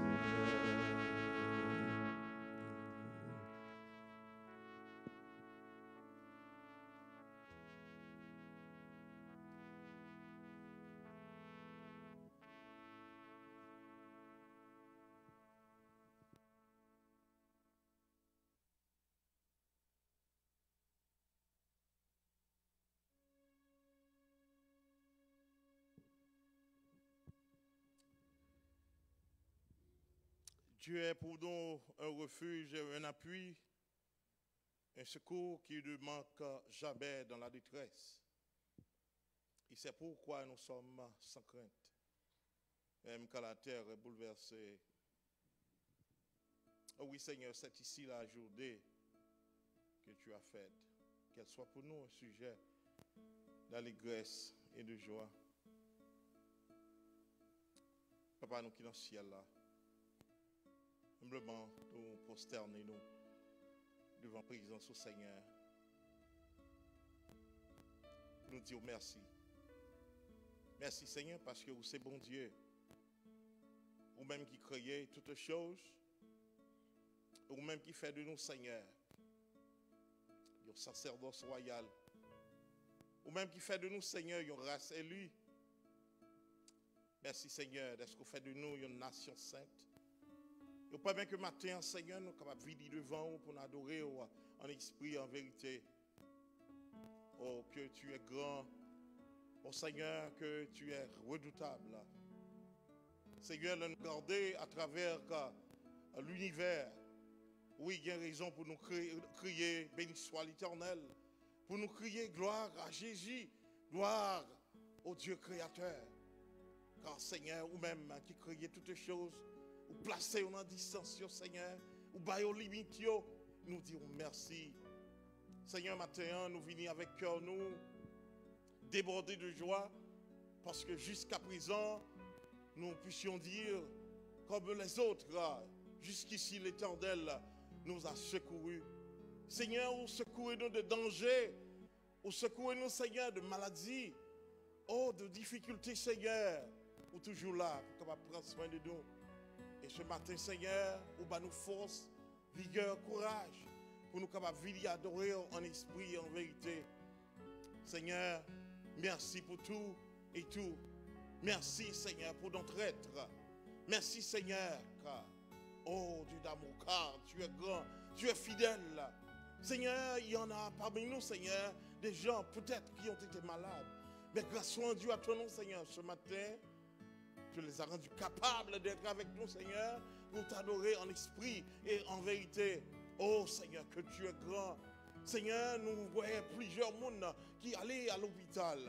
Dieu est pour nous un refuge, un appui, un secours qui ne manque jamais dans la détresse. Et c'est pourquoi nous sommes sans crainte, même quand la terre est bouleversée. Oh oui Seigneur, c'est ici la journée que tu as faite. Qu'elle soit pour nous un sujet d'allégresse et de joie. Papa, nous qui dans le ciel là, humblement nous prosterner nous devant la présence au Seigneur. Nous disons merci. Merci Seigneur parce que vous c'est bon Dieu. Vous-même qui créez toutes choses. Vous-même qui fait de nous Seigneur. Un sacerdoce royal. Vous-même qui fait de nous Seigneur une race élue. Merci Seigneur d'être que vous faites de nous une nation sainte. Nous pas bien que matin, Seigneur, nous sommes capables de vivre devant vous pour nous adorer en esprit, en vérité. Oh, que tu es grand. Oh Seigneur, que tu es redoutable. Seigneur, nous garder à travers l'univers. Oui, il y a raison pour nous crier, béni soit l'Éternel. Pour nous crier gloire à Jésus, gloire au Dieu créateur. Car Seigneur, ou même qui créait toutes choses, ou placez en distance, Seigneur, ou baillez aux limites, nous disons merci. Seigneur, matin, nous venons avec cœur, nous déborder de joie, parce que jusqu'à présent, nous puissions dire, comme les autres, jusqu'ici l'Éternel nous a secourus. Seigneur, ou secourez-nous de danger, ou secourez-nous, Seigneur, de maladies, oh, de difficultés, Seigneur, ou toujours là, pour capable prendre soin de nous. Et ce matin, Seigneur, ou nous force, vigueur, courage, pour nous capables de adorer en esprit et en vérité. Seigneur, merci pour tout et tout. Merci, Seigneur, pour notre être. Merci, Seigneur, car, oh, Dieu d'amour, car tu es grand, tu es fidèle. Seigneur, il y en a parmi nous, Seigneur, des gens peut-être qui ont été malades. Mais grâce à Dieu, à ton nom, Seigneur, ce matin, tu les as rendus capables d'être avec nous, Seigneur, pour t'adorer en esprit et en vérité. Oh, Seigneur, que tu es grand. Seigneur, nous voyons plusieurs monde qui allaient à l'hôpital.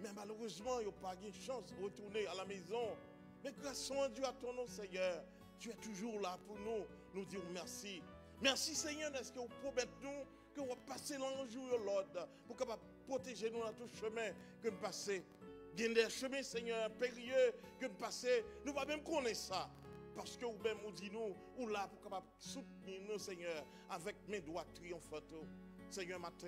Mais malheureusement, ils n'ont pas eu chance de retourner à la maison. Mais grâce à Dieu, à ton nom, Seigneur, tu es toujours là pour nous. Nous dire merci. Merci, Seigneur, est-ce que vous promettez nous que vous passez l'enjour de l'ordre pour capable protéger nous dans tout chemin que nous passons. Il y a des chemins, Seigneur, périlleux que nous passons. Nous ne pouvons même connaître ça. Parce que vous-même, vous dites nous, ou là pour capable soutenir nous, Seigneur, avec mes doigts triomphantes. Seigneur, matin,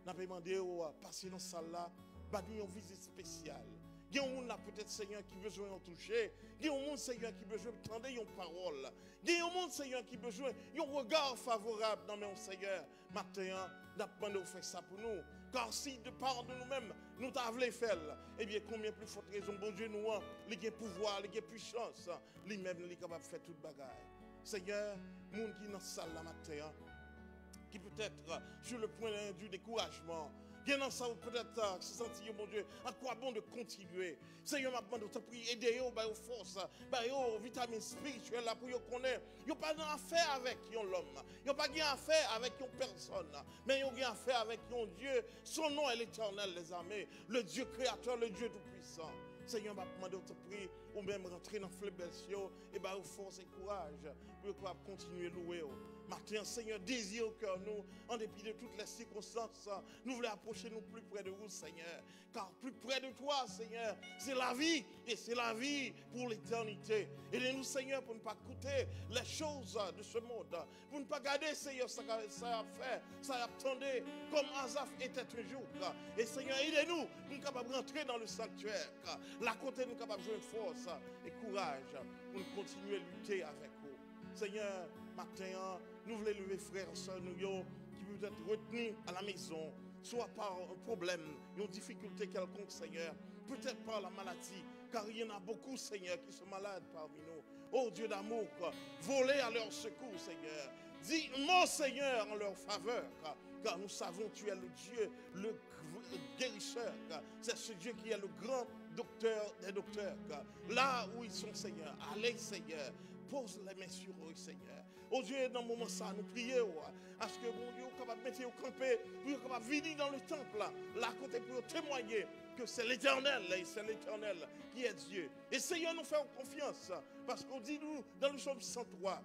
nous avons demandé de passer dans cette salle-là, nous avons une visite spéciale. Il y a un monde là peut-être, Seigneur, qui a besoin de toucher. Il y a un monde, Seigneur, qui a besoin d'entendre une parole. Il y a un monde, Seigneur, qui a besoin d'un regard favorable dans mon Seigneur. Matin, nous avons demandé de faire ça pour nous. Car si de part de nous-mêmes, nous t'avons fait, eh bien, combien plus forte raison, bon Dieu, nous, il y a pouvoir, il y a puissance, lui-même, il est capable de faire toute bagaille. Seigneur, monde qui est dans la salle là matin, qui peut être sur le point du découragement, qui est dans ça peut-être se sentir, mon Dieu, à quoi bon de continuer. Seigneur, m'a demandé de te prier, aider aux forces, aux vitamines spirituelles là pour qu'ils connaissent. Ils n'ont pas d'affaire avec l'homme, ils n'ont pas d'affaire avec une personne, mais ils ont affaire avec un Dieu. Son nom est l'Éternel, les armées, le Dieu créateur, le Dieu tout-puissant. Seigneur, m'a demandé de te prier, ou même rentrer dans le faiblesse, et aux force et courage pour pouvoir continuer à louer. Matin, Seigneur, désir au cœur nous, en dépit de toutes les circonstances, nous voulons approcher nous plus près de vous, Seigneur. Car plus près de toi, Seigneur, c'est la vie, et c'est la vie pour l'éternité. Aidez-nous, Seigneur, pour ne pas coûter les choses de ce monde, pour ne pas garder, Seigneur, ça a fait, ça a attendu, comme Asaph était un jour. Et Seigneur, aidez-nous, pour nous capables de rentrer dans le sanctuaire. La côté, nous capables de jouer force et courage pour nous continuer à lutter avec vous. Seigneur, matin, nous voulons lever frères et sœurs nous qui peuvent être retenus à la maison, soit par un problème, une difficulté quelconque, Seigneur, peut-être par la maladie, car il y en a beaucoup, Seigneur, qui sont malades parmi nous. Oh Dieu d'amour, volez à leur secours, Seigneur. Dis mon Seigneur en leur faveur, car nous savons que tu es le Dieu, le guérisseur, c'est ce Dieu qui est le grand docteur des docteurs. Là où ils sont, Seigneur, allez, Seigneur, pose les mains sur eux, Seigneur. Oh Dieu, dans le moment ça, nous prions à ce que mon Dieu, capable de mettre au campé, pour capable de venir dans le temple, là, côté pour témoigner que c'est l'Éternel, qui est Dieu. Et Seigneur, nous faisons confiance, parce qu'on dit nous, dans le psaume 103,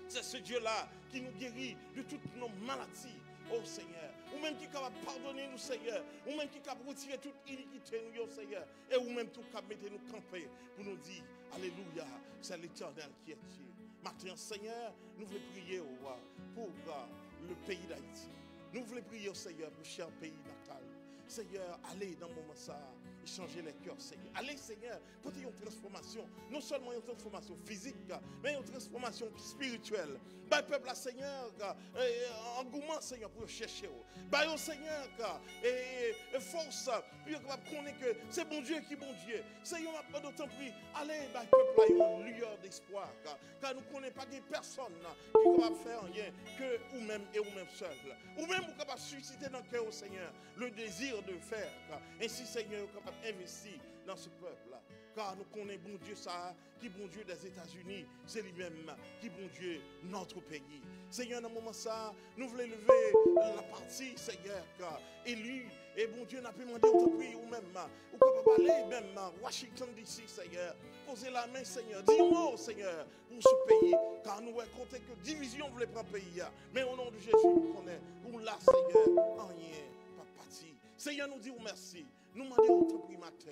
c'est ce Dieu-là qui nous guérit de toutes nos maladies. Oh Seigneur, ou même qui est capable de pardonner nous, Seigneur, ou même qui est capable de retirer toute iniquité, nous, Seigneur, et ou même tout capable de nous camper pour nous dire, Alléluia, c'est l'Éternel qui est Dieu. Maintenant, Seigneur, nous voulons prier au roi pour le pays d'Haïti. Nous voulons prier au Seigneur pour le cher pays natal. Seigneur, allez dans le moment ça, changer les cœurs, Seigneur. Allez, Seigneur, pour une transformation, non seulement une transformation physique, mais une transformation spirituelle. Bah, le peuple, Seigneur, engouement, Seigneur, pour chercher. Bah, au Seigneur, et force, puis on connaît que c'est bon Dieu qui est bon Dieu. Seigneur, m'a pas d'autant pris. Allez, bah, le peuple, a une lueur d'espoir, car nous ne connaissons pas de personne qui est capable de faire rien que vous-même et vous-même seul. Ou même vous capable de susciter dans le cœur, Seigneur, le désir de faire. Ainsi, Seigneur, vous capable d'investir dans ce peuple-là. Car nous connaissons bon Dieu ça, qui est bon Dieu des États-Unis, c'est lui-même qui est bon Dieu notre pays. Seigneur, dans ce moment ça, nous voulons lever la partie, Seigneur, élu. Et bon Dieu, n'a pas demandé au prix ou même, ou capable aller même Washington DC, Seigneur. Posez la main, Seigneur. Dis-moi, Seigneur, pour ce pays. Car nous avons compté que division voulait prendre le pays. Mais au nom de Jésus, nous connaissons. Ou là, Seigneur, rien, pas parti. Seigneur, nous disons merci. Nous demandons autre prix matin.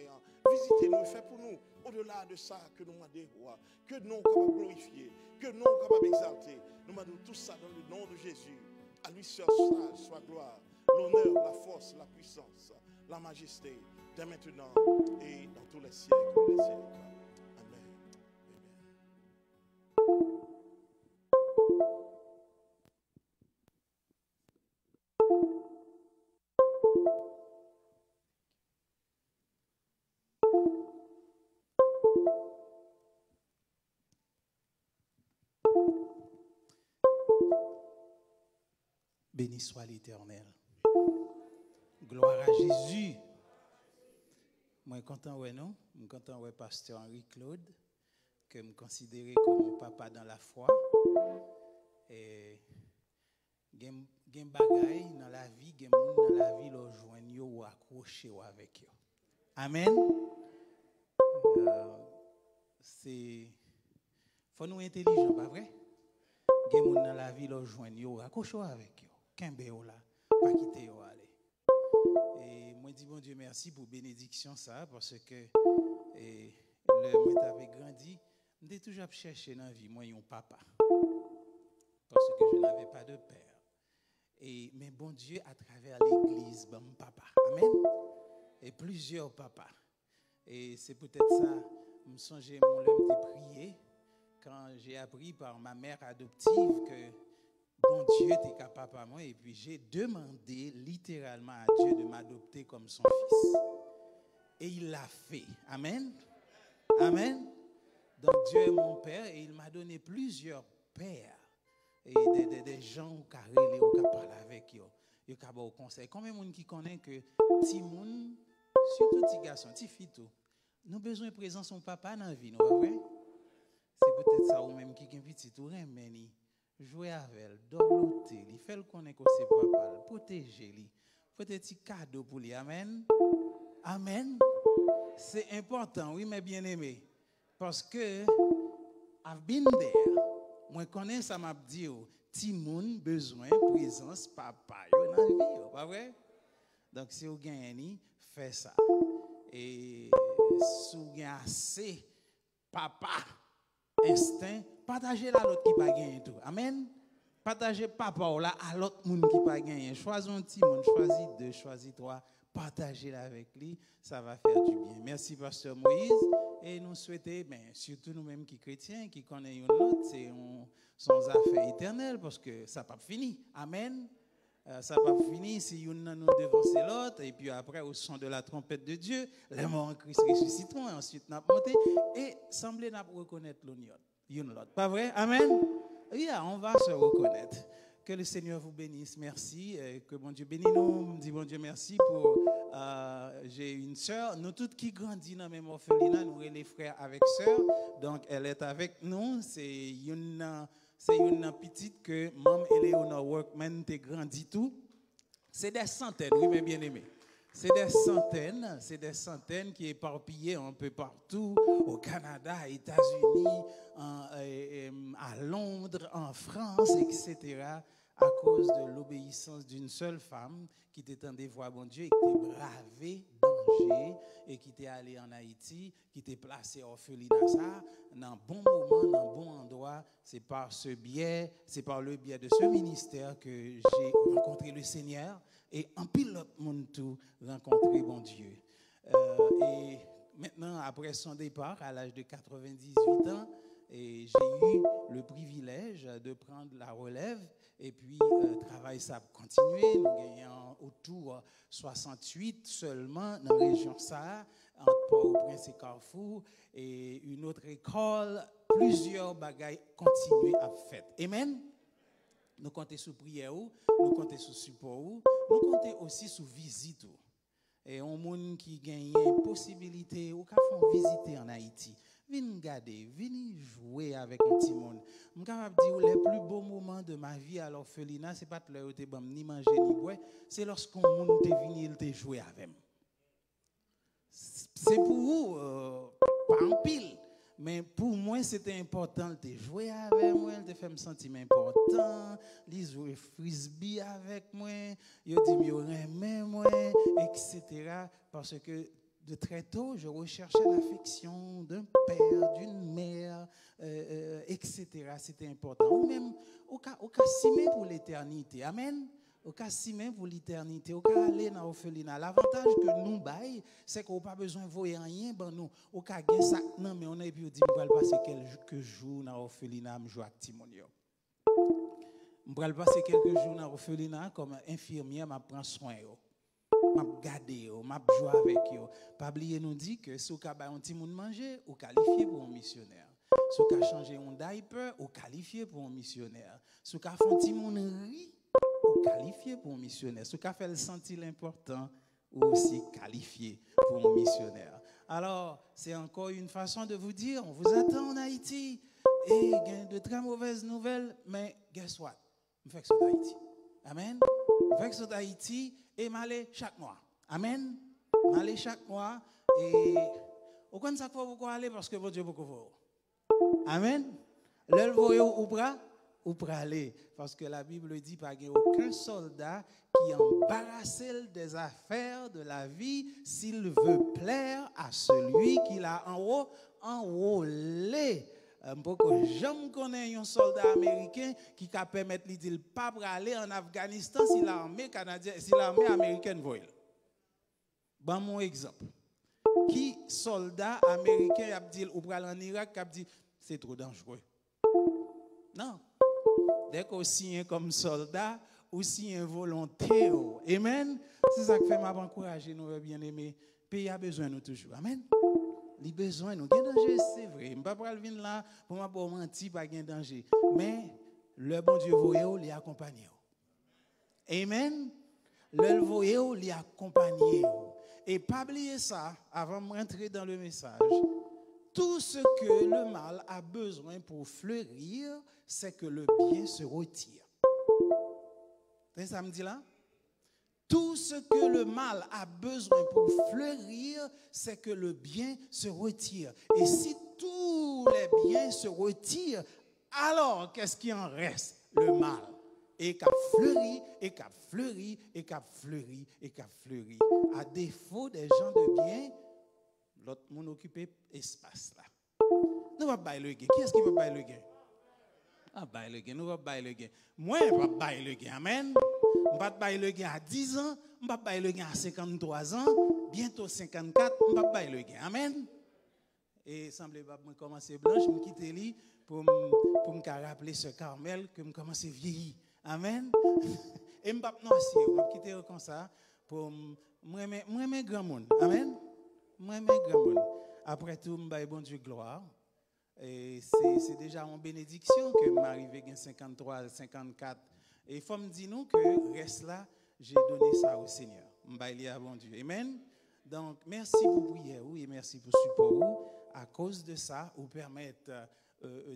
Visitez-nous, faites pour nous, au-delà de ça que nous demandons, que nous sommes capables de glorifier, que nous sommes capables d'exalter. Nous demandons tout ça dans le nom de Jésus. À lui seul soit gloire, l'honneur, la force, la puissance, la majesté, dès maintenant et dans tous les siècles des siècles. Amen. Béni soit l'Éternel. Gloire à Jésus. Moi, je suis content, ouais, non? Je suis content, ouais, pasteur Henri Claude, que je me considère comme mon papa dans la foi. Et il y a des bagailles dans la vie, il y a des gens dans la vie, qui joignent ou accrochés avec eux. Amen. C'est. Faut nous intelligents, pas vrai? Il y a des gens dans la vie, qui joignent ou accrochés avec eux. Kembe là, pas quitter yo aller. Et moi dis bon Dieu merci pour bénédiction ça parce que le moi t'avais grandi, m'était toujours chercher dans la vie moi un papa. Parce que je n'avais pas de père. Et mais bon Dieu à travers l'église bon papa. Amen. Et plusieurs papas. Et c'est peut-être ça me songer mon l'homme de prier quand j'ai appris par ma mère adoptive que bon Dieu était capable à moi et puis j'ai demandé littéralement à Dieu de m'adopter comme son fils. Et il l'a fait. Amen. Amen. Donc Dieu est mon père et il m'a donné plusieurs pères et des gens qui ont parlé avec eux. Ils ont au conseil. Combien de monde qui connaît que petit monde, surtout petit garçon, petit fille tout, nous avons besoin de présence de son papa dans la vie, non vrai? C'est peut-être ça ou même qui est petit tout mais jouer avec elle, dorloter, il fait le connaître que c'est papa, protéger lui, faut des petits cadeaux pour lui. Amen. Amen. C'est important, oui, mes bien-aimés, parce que I've been there. Moi connais ça m'a dit ti moun besoin présence papa yo dans vie, pas vrai? Donc si vous gagnez, faites ça. Et si vous gagnez assez papa instinct, partagez la l'autre qui pas gagné tout. Amen. Partagez papa là à l'autre monde qui pas gagné. Choisis un petit monde, choisis deux, choisis trois, partagez-la avec lui, ça va faire du bien. Merci pasteur Moïse et nous souhaitons surtout nous-mêmes qui chrétiens qui connaissons l'autre, c'est sans affaire éternelle parce que ça pas fini. Amen. Ça n'a pas fini si nous devancer l'autre et puis après au son de la trompette de Dieu, les morts en Christ ressusciteront et ensuite nous monter et sembler nous reconnaître l'autre. Pas vrai? Amen. Yeah, on va se reconnaître. Que le Seigneur vous bénisse. Merci. Que bon Dieu bénisse nous. Dis bon Dieu merci pour j'ai une sœur. Nous toutes qui grandissent dans la même orphelinat, nous les frères avec sœur. Donc elle est avec nous. C'est une petite que Mme Eleanor Workman t'a grandi tout. C'est des centaines, oui, mes bien-aimés. C'est des centaines qui sont éparpillées un peu partout, au Canada, aux États-Unis, à Londres, en France, etc., à cause de l'obéissance d'une seule femme qui était en dévoi bon Dieu et qui était bravé danger et qui était allé en Haïti, qui était placé orphelinat dans bon moment, dans bon endroit. C'est par le biais de ce ministère que j'ai rencontré le Seigneur et en pilote mon tout rencontré bon Dieu. Et maintenant, après son départ, à l'âge de 98 ans, et j'ai eu le privilège de prendre la relève et puis travail ça a continué. Nous gagnons autour 68 seulement dans la région ça, entre Port-au-Prince et Carrefour et une autre école, plusieurs bagailles continuent à faire. Amen. Nous comptons sur prière, nous comptons sur support, nous comptons aussi sur visite. Et un monde qui gagne possibilité ou qui font visiter en Haïti. Venez garder, venez jouer avec un petit monde. Je suis capable de dire que les plus beaux moments de ma vie à l'orphelinat, ce n'est pas là où tu ni manger ni boire, c'est lorsqu'on monde est venu et te jouer avec moi. C'est pour vous, pas en pile, Mais pour moi, c'était important de jouer avec moi, de faire me sentir important, de jouer frisbee avec moi, de dire yo aimé moi, etc. Parce que de très tôt, je recherchais l'affection d'un père, d'une mère, etc. C'était important. Ou même, au cas s'aimer pour l'éternité. Amen. Au cas s'aimer pour l'éternité. Au cas aller dans l'orphelinat. L'avantage que nous baillons, c'est qu'on n'a pas besoin de voir rien. Ben nous, au cas de ça, non, mais on a dit, on va passer quelques jours dans l'orphelinat, je joue avec Timonio. Je vais passer quelques jours dans l'orphelinat comme infirmière, je prends soin. Je garde, je joue avec eux. Pas oublier nous dit que si vous avez un petit monde manger, vous qualifiez pour un missionnaire. Si vous avez changé un diaper, vous qualifiez pour un missionnaire. Si vous avez fait un petit monde rire, vous qualifiez pour un missionnaire. Si vous avez fait le sentir important, vous aussi qualifié pour un missionnaire. Alors, c'est encore une façon de vous dire, on vous attend en Haïti. Et il y a de très mauvaises nouvelles, mais guess what? Je fais que ça d'Haïti. Amen. Je fais que ça d'Haïti. Et m'aller chaque mois. Amen. M'aller chaque mois. Et au contraire, ça faut beaucoup aller parce que bon Dieu beaucoup faut. Amen. L'œil voyez ou bras ou aller. Parce que la Bible dit pas qu'il n'y a aucun soldat qui embarrasse des affaires de la vie s'il veut plaire à celui qui l'a enrôlé. Je connais un soldat américain qui peut permettre de dire pas pour aller en Afghanistan si l'armée canadienne, si l'armée américaine veut. Bon mon exemple. Qui soldat américain a dit ou pour aller en Irak a dit c'est trop dangereux. Non. Dès qu'on signe comme soldat ou signe volontaire. Amen. C'est ça que fait m'a encourager nous bien-aimés. Pays a besoin de nous toujours. Amen. Les besoins, nous avons danger, c'est vrai. Je ne vais pas venir là pour ne mentir, pas de danger. Mais le bon Dieu voyez, les accompagner. Amen. Le voyez, les accompagner. Et pas oublier ça, avant de rentrer dans le message, tout ce que le mal a besoin pour fleurir, c'est que le bien se retire. C'est ça me dit là? Tout ce que le mal a besoin pour fleurir, c'est que le bien se retire. Et si tous les biens se retirent, alors qu'est-ce qui en reste? Le mal. Et qu'a fleuri, et qu'a fleuri, et qu'a fleuri, et qu'a fleuri. À défaut des gens de bien, l'autre monde occupé espace là. Nous va bailler le gain. Qui est-ce qui va bailler le gain? Ah, bailler le gain. Nous va bailler le gain. Moi, je vais bailler le gain. Amen. Je vais bailler le gain à 10 ans. Je vais bailler le gain à 53 ans. Bientôt 54. Je vais bailler le gain. Amen. Et semble pas me commencer blanche, je me quitte lui pour me rappeler ce Carmel que me commencer vieillir. Amen. Et me pas noirci, me quitter comme ça pour moi mes grand monde. Amen. Moi mes grand monde. Après tout, me bailler bon Dieu gloire. Et c'est déjà en bénédiction que m'arrive à 53, 54. Et il faut me dire nous que reste là, j'ai donné ça au Seigneur. M'bailler à bon Dieu. Amen. Donc merci pour prière et merci pour support. À cause de ça, vous permettre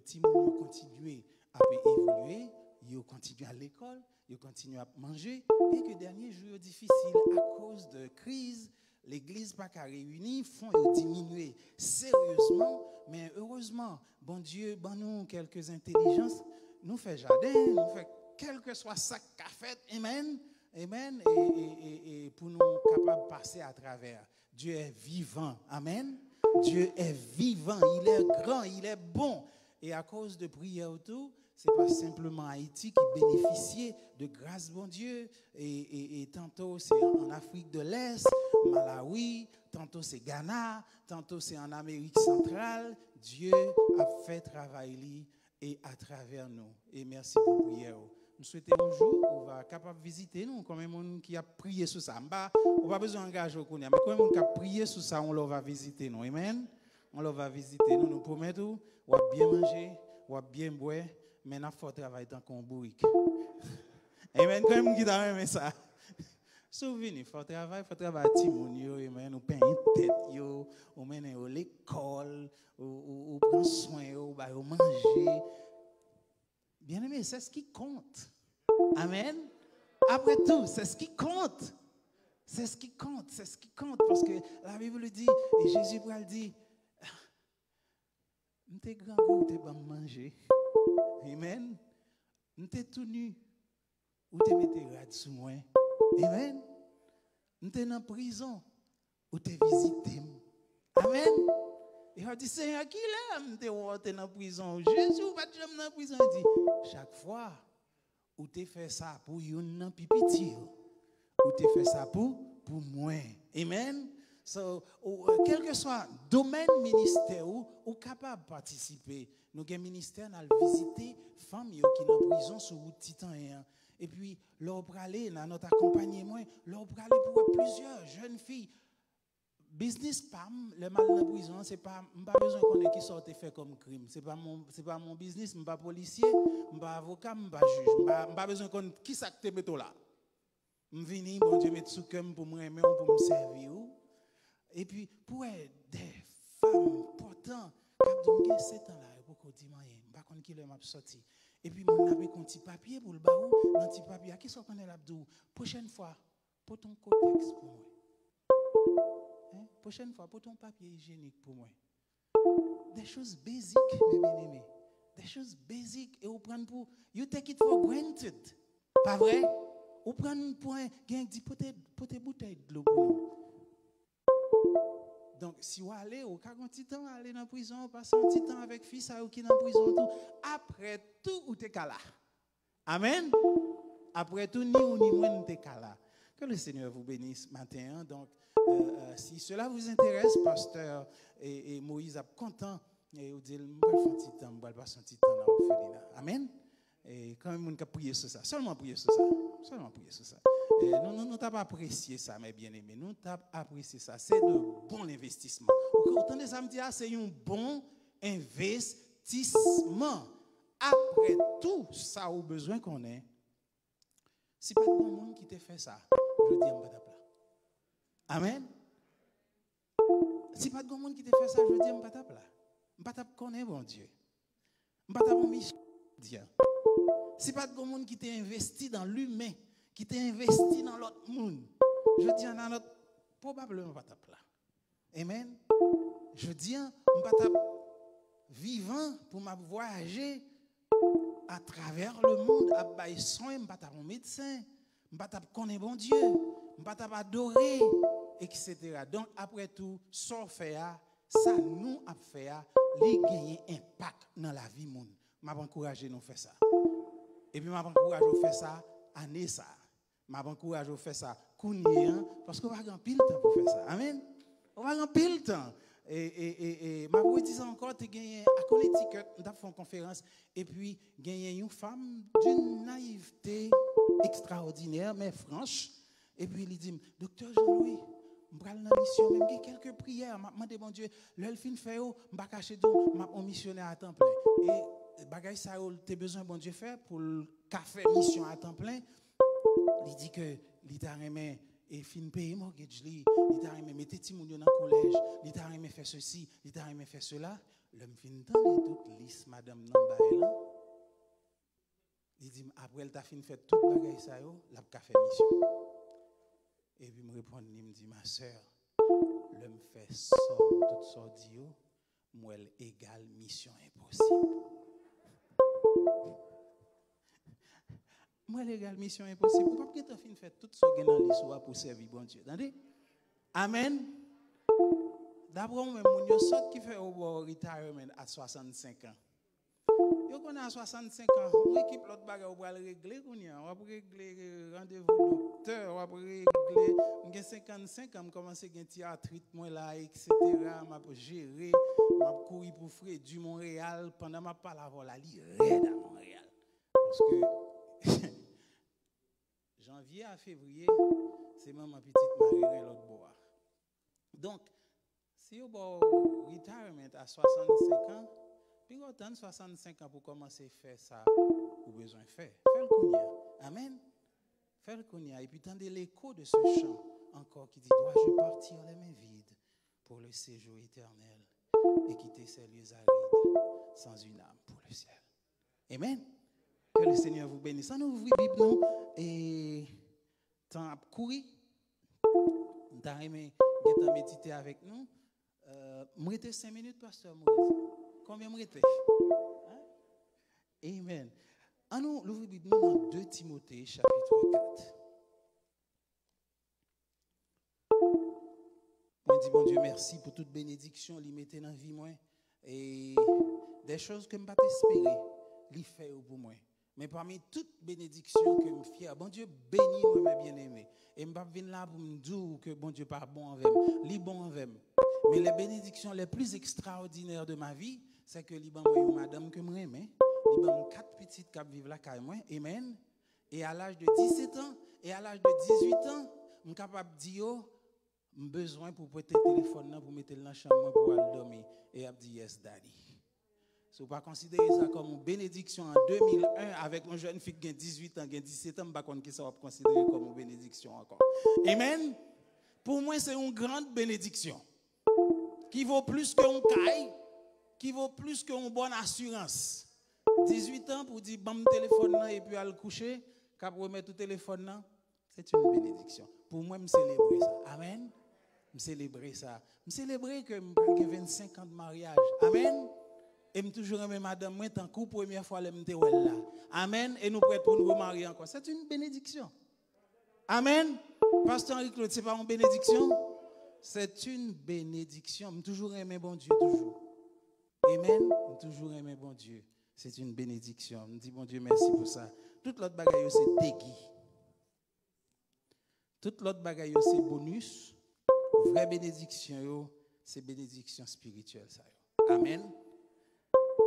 Timon de continuer à évoluer, il continue à l'école, il continue à manger, et que dernier jour difficile à cause de crise, l'église pas qu'à réunir, font diminuer sérieusement, mais heureusement, bon Dieu, bon nous quelques intelligences, nous fait jardin, nous fait quel que soit ça qu'a fait, amen, amen, et pour nous capables de passer à travers. Dieu est vivant, amen. Dieu est vivant, il est grand, il est bon. Et à cause de prière autour, ce n'est pas simplement Haïti qui bénéficiait de grâce, bon Dieu. Et tantôt c'est en Afrique de l'Est, Malawi, tantôt c'est Ghana, tantôt c'est en Amérique centrale. Dieu a fait travailler et à travers nous. Et merci pour prière. Nous souhaitons un jour où on va être capable de visiter nous, comme un monde qui a prié sur ça. On n'a pas besoin d'engager au Kounia, mais comme un monde qui a prié sur ça, on va visiter nous. Amen. On va visiter nous. Nous promettons, on va bien manger, on va bien boire, mais on faut travailler dans le bourrique. Amen. Quand même, qui t'a aimé ça. Souvenez, il faut travailler à Timonio, on peint une tête, on mène à l'école, on prend soin, on manger. Bien aimé, c'est ce qui compte. Amen. Après tout, c'est ce qui compte. C'est ce qui compte, c'est ce qui compte. Parce que la Bible dit, et Jésus dit, m'te grand goût te pas manger. Amen. M'te tout nu ou te mette rad sous moi. Amen. M'te dans prison ou te visiter. Amen. Et on dit Seigneur qui là m'te rentré dans prison. Jésus pas jamais dans prison. Il dit chaque fois ou te fait ça pour yon nan pipiti ou te fait ça pour moi. Amen. So, quel que soit domaine ministère ou capable de participer, nous avons un ministère dans le visiter femmes qui sont en prison sur route Titan. Et puis, là, pour aller dans notre accompagnement, là, pour aller pour plusieurs jeunes filles. Business PAM, le mal dans la prison, c'est pas besoin qu'on ait qui sorte fait comme crime. C'est pas mon business, je ne suis pas policier, je ne suis pas avocat, je ne suis pas juge. Je n'ai pas besoin qu'on qui s'acte mettre là. Je viens, bon Dieu, mettre sous cœur pour me aimer, pour me servir. Et puis, pour des femmes pourtant, qui ont 7 ans là, pour qu'on dise rien, je ne sais pas qui m'a sorti. Et puis, je n'avais un petit papier pour le baou, un petit papier, qui sont connaît l'abdou. Prochaine fois, pour ton codex pour moi. Hein? Prochaine fois, pour ton papier hygiénique pour moi. Des choses basiques, mes bien-aimés. Des choses basiques, et vous prenez pour. You take it for granted. Pas vrai? Vous prenez pour un gain de pote bouteille de l'eau pour nous. Donc, si vous allez, vous avez un petit temps, aller dans la prison, passer un petit temps avec fils qui est dans la prison, tout. Après tout, vous êtes là. Amen. Après tout, ni ou ni moi, nous sommes là. Que le Seigneur vous bénisse matin. Donc, si cela vous intéresse, pasteur et Moïse, content, et vous dites, je vais faire un petit temps, je vais passer un petit temps dans l'orphelinat. Amen. Et quand même, on peut prier sur ça. Seulement prier sur ça. Seulement prier sur ça. Nous t'avons apprécié ça, mes bien-aimés. Nous t'avons apprécié ça. C'est de bon investissement. Autant de ça me dit, c'est un bon investissement. Après tout ça, au besoin qu'on ait, si pas de bon monde qui t'a fait ça, je dis, on va t'appeler. Amen. Si pas de bon monde qui t'a fait ça, je dis, on va t'appeler. On va t'appeler, bon Dieu. On va t'appeler, mission, Dieu. Si pas de bon monde qui t'a investi dans l'humain, qui t'a investi dans l'autre monde, je dis à notre probablement pas tape là. Amen. Je dis on pas tape vivant pour m'a voyager à travers le monde, à bailler soin, on pas tape un médecin, on pas tape connaître bon Dieu, on pas tape adorer, etc. Donc après tout, ça fait ça nous a fait les gagner impact dans la vie monde. M'a encourager nous faire ça. Et puis m'a encourager nous faire ça année ça. M'a encourage à faire ça parce qu'on va avoir pile temps pour faire ça. Amen. On va avoir pile temps. Et m'a dit ça encore, tu gagné à Connecticut, on a fait une conférence et puis gagné une femme d'une naïveté extraordinaire mais franche et puis il dit docteur Jean-Louis, je vais aller dans la mission même quelques prières, m'a demandé bon Dieu, le fin fait on va cacher tout, m'a un missionnaire à temps plein et bagay ça tu besoin bon Dieu faire pour le café mission à temps plein. Il dit que l'État remet et fin payer mortgage li, l'État remet mettre ti moun yo dans collège, l'État remet faire ceci, l'État remet faire cela, l'homme fin tande toute liste madame nan bail là. Il dit après elle t'a fin fait tout bagay ça yo, l'a ka faire mission. Et puis me répond il me dit ma sœur, l'homme fait somme toute sorti yo, moi égal mission impossible. Moi, légal, mission impossible. Pourquoi tu as fait tout ce que dans l'histoire pour servir bon Dieu? Attendez? Amen. D'abord, même mon sort qui fait au retirement à 65 ans. Yo qu'on a 65 ans, on équipe l'autre bagarre on va régler on va régler rendez-vous docteur, on va régler j'ai 55 ans, commence à gagner arthrite moi là etc. m'a gérer, m'a courir pour frais du Montréal pendant m'a pas la vol à raide à Montréal. Parce que janvier à février, c'est même ma petite Marie l'autre bois. Donc, si vous avez retirement à 65 ans, puis vous avez 65 ans pour commencer à faire ça, vous avez besoin de faire. Faites le kounia. Amen. Faites le kounia. Et puis, tendez l'écho de ce chant encore qui dit dois-je partir les mains vides pour le séjour éternel et quitter ces lieux arides sans une âme pour le ciel. Amen. Que le Seigneur vous bénisse. Ça nous ouvre la Bible nous et tant à courir. Nous avons aimé méditer avec nous. Moi, j'étais 5 minutes, pasteur Moïse. Combien me rete? Hein? Amen. En nous, l'ouvre Bible dans 2 Timothée, chapitre 4. Moi, dis, bon Dieu, merci pour toute bénédiction qu'il mette dans la vie, moi. Et des choses que je ne peux pas espérer, il fait pour moi. Mais parmi toutes bénédictions que je me fier, bon Dieu bénis moi, mes bien-aimés. Et je ne peux pas venir là pour me dire que bon Dieu pas bon avec moi. Il est bon avec moi. Mais les bénédictions les plus extraordinaires de ma vie, c'est que il y a une madame que je m'aime. Il y a 4 petites qui vivent là, amen. Et à l'âge de 17 ans, et à l'âge de 18 ans, je suis capable de dire, j'ai besoin pour prêter le téléphone pour mettre dans la chambre pour aller dormir. Et elle dit, yes, daddy. Si vous ne considérez pas ça comme une bénédiction en 2001 avec une jeune fille qui a 18 ans, qui a 17 ans, je ne sais pas si ça va considérer comme une bénédiction encore. Amen. Pour moi, c'est une grande bénédiction qui vaut plus qu'un caille, qui vaut plus qu'une bonne assurance. 18 ans pour dire, bon, téléphone et puis aller coucher, quand vous remettez le téléphone, c'est une bénédiction. Pour moi, je célébrer ça. Amen. Je célébrer ça. Je célébrer que j'ai 25 ans de mariage. Amen. Et je toujours aimé madame, moi, tant que première fois, je me là. Amen. Et nous prêts pour nous remarier encore. C'est une bénédiction. Amen. Pasteur Henri-Claude, ce n'est pas une bénédiction? C'est une bénédiction. Je toujours aimé bon Dieu, toujours. Amen. Je toujours aimé bon Dieu. C'est une bénédiction. Je dis bon Dieu, merci pour ça. Toute l'autre bagaille, c'est dégui. Toute l'autre bagaille, c'est bonus. Vraie bénédiction, c'est bénédiction spirituelle. Ça. Amen.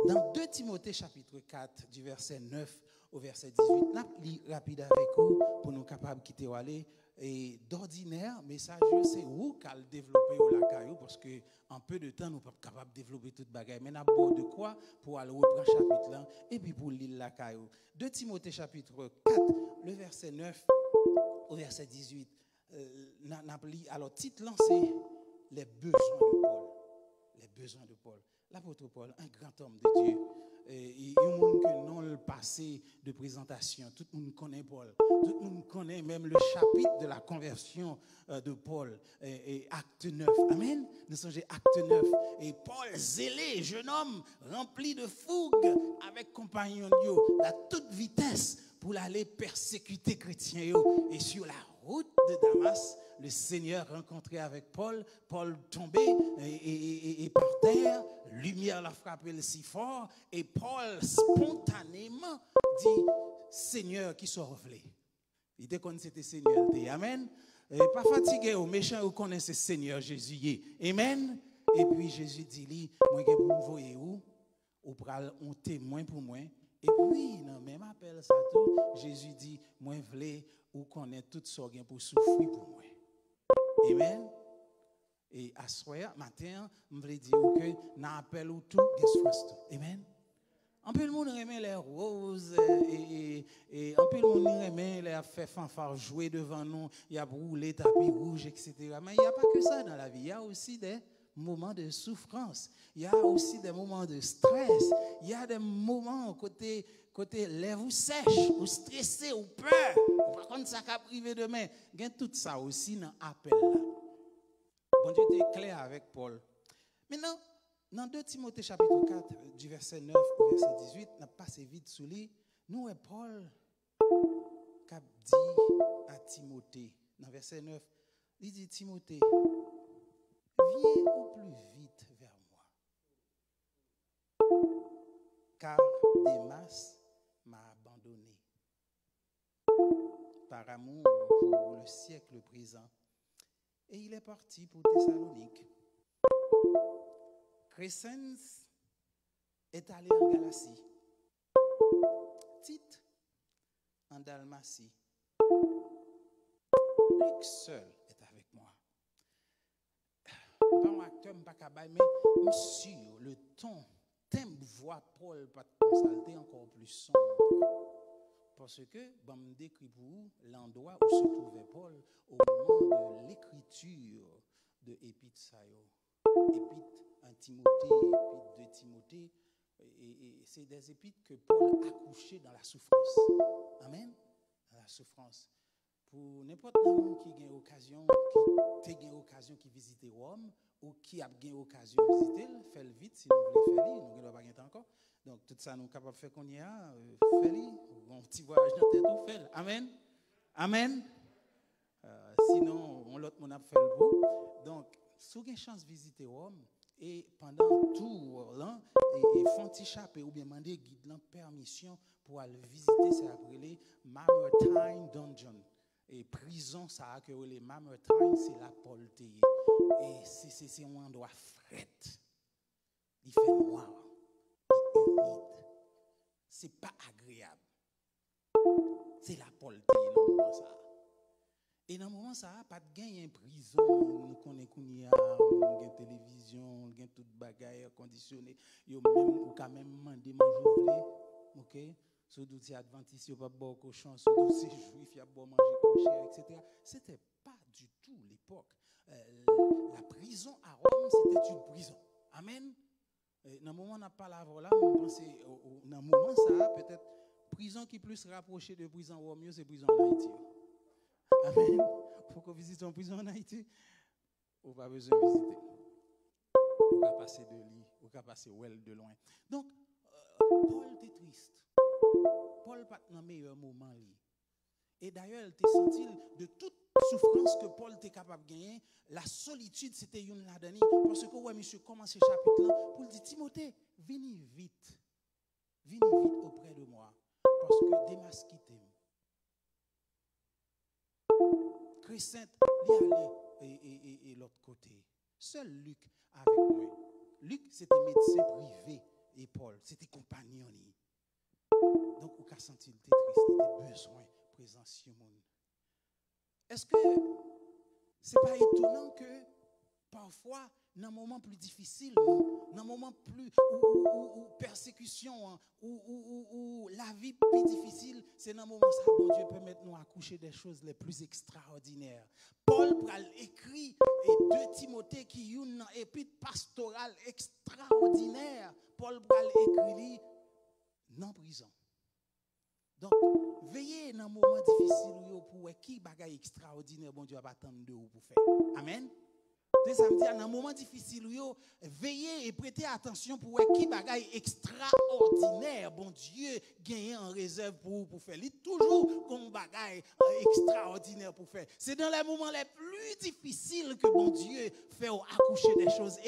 Dans 2 Timothée chapitre 4, du verset 9 au verset 18, là, lis rapide avec vous pour nous capables de quitter ou aller. Et d'ordinaire, message, c'est où qu'elle développer au lacaillou parce que en peu de temps, nous ne sommes pas capables de développer toute bagaille. Mais d'abord de quoi pour aller reprendre le chapitre là et puis pour lire la caillou. 2 Timothée chapitre 4, le verset 9 au verset 18. Alors, titre là, c'est les besoins de Paul. Les besoins de Paul. L'apôtre Paul, un grand homme de Dieu. Il y a un monde que non le passé de présentation. Tout le monde connaît Paul. Tout le monde connaît même le chapitre de la conversion de Paul. Et acte 9. Amen. Nous sommes acte 9. Et Paul, zélé, jeune homme, rempli de fougue, avec compagnon de à toute vitesse pour aller persécuter chrétiens. Et sur la route de Damas, le Seigneur rencontré avec Paul, Paul tombé et par terre, lumière l'a frappé si fort, et Paul spontanément dit, Seigneur qui soit révélé. Il était comme c'était Seigneur. Amen. Et pas fatigué, au méchant, vous connaissez Seigneur Jésus. Amen. Et puis Jésus dit, moi je vous envoyer où? Ou pral un témoin pour moi. Et puis, dans le même appel, ça tout, Jésus dit, moi je voulais ou connaître tout ce qui pour souffrir pour moi. Amen. Et à ce matin, je voulais dire que dans l'appel ou tout, qu'est-ce Amen. Un peu le monde aime les roses et un peu le monde aime les faire fanfare jouer devant nous, il y a brûlé tapis rouge, etc. Mais il n'y a pas que ça dans la vie, il y a aussi des moments de souffrance, il y a aussi des moments de stress, il y a des moments côté lèvres sèches, ou stressé, ou peur, par contre ça va priver demain. Il y a tout ça aussi dans l'appel là. Bon Dieu était clair avec Paul. Maintenant, dans 2 Timothée chapitre 4, du verset 9 au verset 18, on a passé vite sous lui. Nous et Paul qui a dit à Timothée, dans verset 9, il dit Timothée, viens au plus vite vers moi, car Démas m'a abandonné par amour pour le siècle présent. Et il est parti pour Thessalonique. Crescens est allé en Galatie. Tite en Dalmatie. Luc seul est avec moi. Pas un acteur, pas cabaye, mais monsieur, le ton, thème, voix Paul, pas consulter encore plus sombre. Parce que, je me décris pour vous l'endroit où se trouvait Paul au moment de l'écriture de Épître Sayo. Épître à Timothée, Épître de Timothée. Et c'est des épîtres que Paul a couchées dans la souffrance. Amen. Dans la souffrance. Pour n'importe qui a occasion, qui visite Rome, ou qui a eu l'occasion de visiter, faites vite si vous voulez faire, nous ne pas gagner encore. Donc tout ça nous sommes capables de faire qu'on y a, faites un petit voyage dans tête ou fait. Amen. Amen. Sinon on l'autre mon a fait le beau. Donc si vous avez une chance de visiter Rome et pendant tout là et font petit chapeau ou bien demander guide la permission pour aller visiter, c'est appelé Mamertine Dungeon. Et prison, ça a que les Mamertine, c'est la poltéie. Et c'est un endroit fret. Il fait noir. Il est humide. C'est pas agréable. C'est la poltéie dans le moment ça. Et dans le moment ça, pas de gain en prison. Nous connaissons qu'on y a, une télévision, une toute bagaille conditionnée. Yo même ou quand même demander manger, OK? Surtout si adventiste, il n'y a pas de cochon, surtout si juif, il y a pas manger cochon, etc. Ce n'était pas du tout l'époque. La prison à Rome, c'était une prison. Amen. Dans le moment où on n'a pas la voix là, on pense dans le moment ça, peut-être prison qui plus rapprochée de prison à Rome, c'est prison en Haïti. Amen. Faut qu'on visite une prison en Haïti. On n'a pas besoin de visiter. On va passer de lit, on va passer well de loin. Donc, Paul était triste. Paul pas dans le meilleur moment. Et d'ailleurs, il était senti de toute souffrance que Paul était capable de gagner. La solitude, c'était une la dernière. Parce que, ouais, monsieur, commence ce chapitre-là pour dire Timothée, venez vite. Venez vite auprès de moi. Parce que Démas quitte. Crescent, il allait et l'autre côté. Seul Luc avec moi. Luc, c'était médecin privé. Et Paul, c'était compagnon. Donc, on a senti le triste, il était besoin de présence du monde. Est-ce que ce n'est pas étonnant que parfois, dans un moment plus difficile, dans un moment plus où persécution, où la vie plus difficile, c'est dans un moment ça, bon Dieu permet nous accoucher des choses les plus extraordinaires. Paul a écrit 2 Timothée qui est une épître pastorale extraordinaire. Paul a écrit dans prison. Donc, veillez dans un moment difficile pour qui bagaille extraordinaire, bon Dieu va attendre de vous pour faire. Amen. Donc, ça veut dire, dans un moment difficile, veillez et prêtez attention pour qui bagaille extraordinaire, bon Dieu gagne en réserve pour faire. Il y a toujours comme bagaille extraordinaire pour faire. C'est dans les moments les plus difficiles que bon Dieu fait accoucher des choses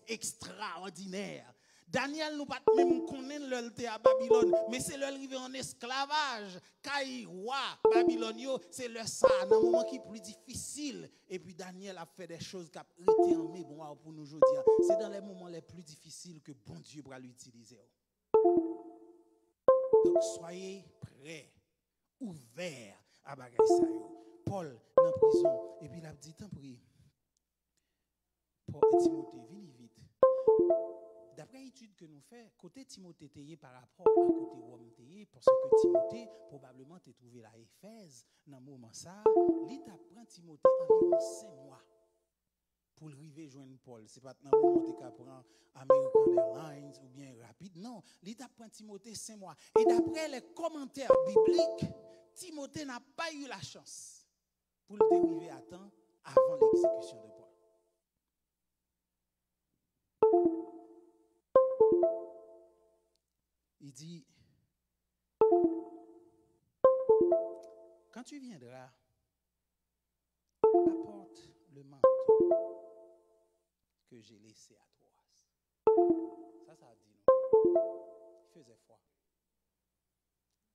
extraordinaires. Daniel nous pas même connaître l'elté à Babylone, mais c'est le arrivé en esclavage. Kai roi Babylone, c'est le ça, dans un moment qui est plus difficile. Et puis Daniel a fait des choses qui ont été en bon pour nous aujourd'hui. C'est dans les moments les plus difficiles que bon Dieu va l'utiliser. Donc soyez prêts, ouverts à bagaille ça. Paul dans prison, et puis il a dit tant pis. Paul et Timothée, venez vite. D'après l'étude que nous faisons, côté Timothée tayé par rapport à côté Rome tayé, parce que Timothée probablement t'a trouvé à Éphèse, dans le moment ça, il t'apprend Timothée environ 5 mois pour arriver joindre Paul. Ce n'est pas dans le moment où tu apprends American Airlines ou bien rapide, non, il t'apprend Timothée 5 mois. Et d'après les commentaires bibliques, Timothée n'a pas eu la chance pour arriver à temps avant l'exécution de Paul. Il dit, quand tu viendras, apporte le manteau que j'ai laissé à toi. Ça a dit non. Il faisait froid.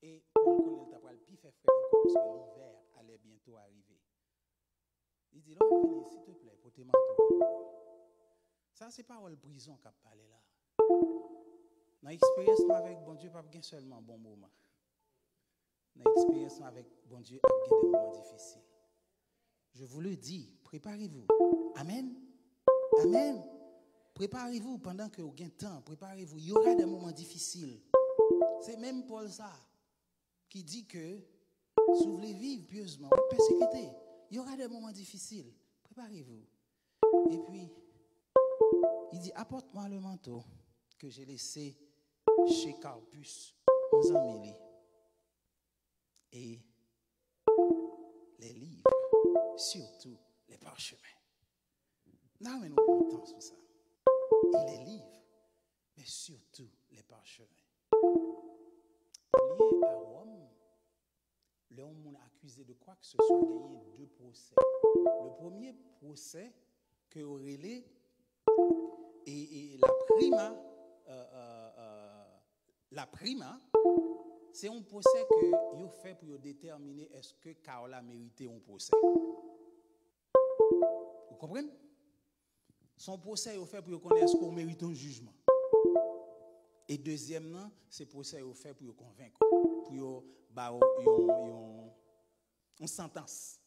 Et Paul connaît le tapal, puis il fait frais encore parce que l'hiver allait bientôt arriver. Il dit, non, venez, s'il te plaît, pour tes manteaux. Ça, c'est pas le prison qui a parlé là. Dans l'expérience avec bon Dieu, pas seulement bon moment. Dans l'expérience avec bon Dieu, pas des moments difficiles. Je vous le dis, préparez-vous. Amen. Amen. Préparez-vous pendant que vous avez temps. Préparez-vous. Il y aura des moments difficiles. C'est même Paul ça qui dit que si vous voulez vivre pieusement, persécuter, il y aura des moments difficiles. Préparez-vous. Et puis, il dit, apporte-moi le manteau que j'ai laissé chez Carpus, aux Amélie, et les livres, surtout les parchemins. Non, mais nous prenons temps sur ça. Et les livres, mais surtout les parchemins. Lié à Rome, l'homme est accusé de quoi que ce soit gagné 2 procès. Le premier procès que Aurélie et la prima, c'est un procès que vous fait pour déterminer est-ce que Carola méritait un procès. Vous comprenez? Son procès est fait pour connaître est-ce qu'on mérite un jugement. Et deuxièmement, c'est procès est fait pour convaincre, pour une sentence.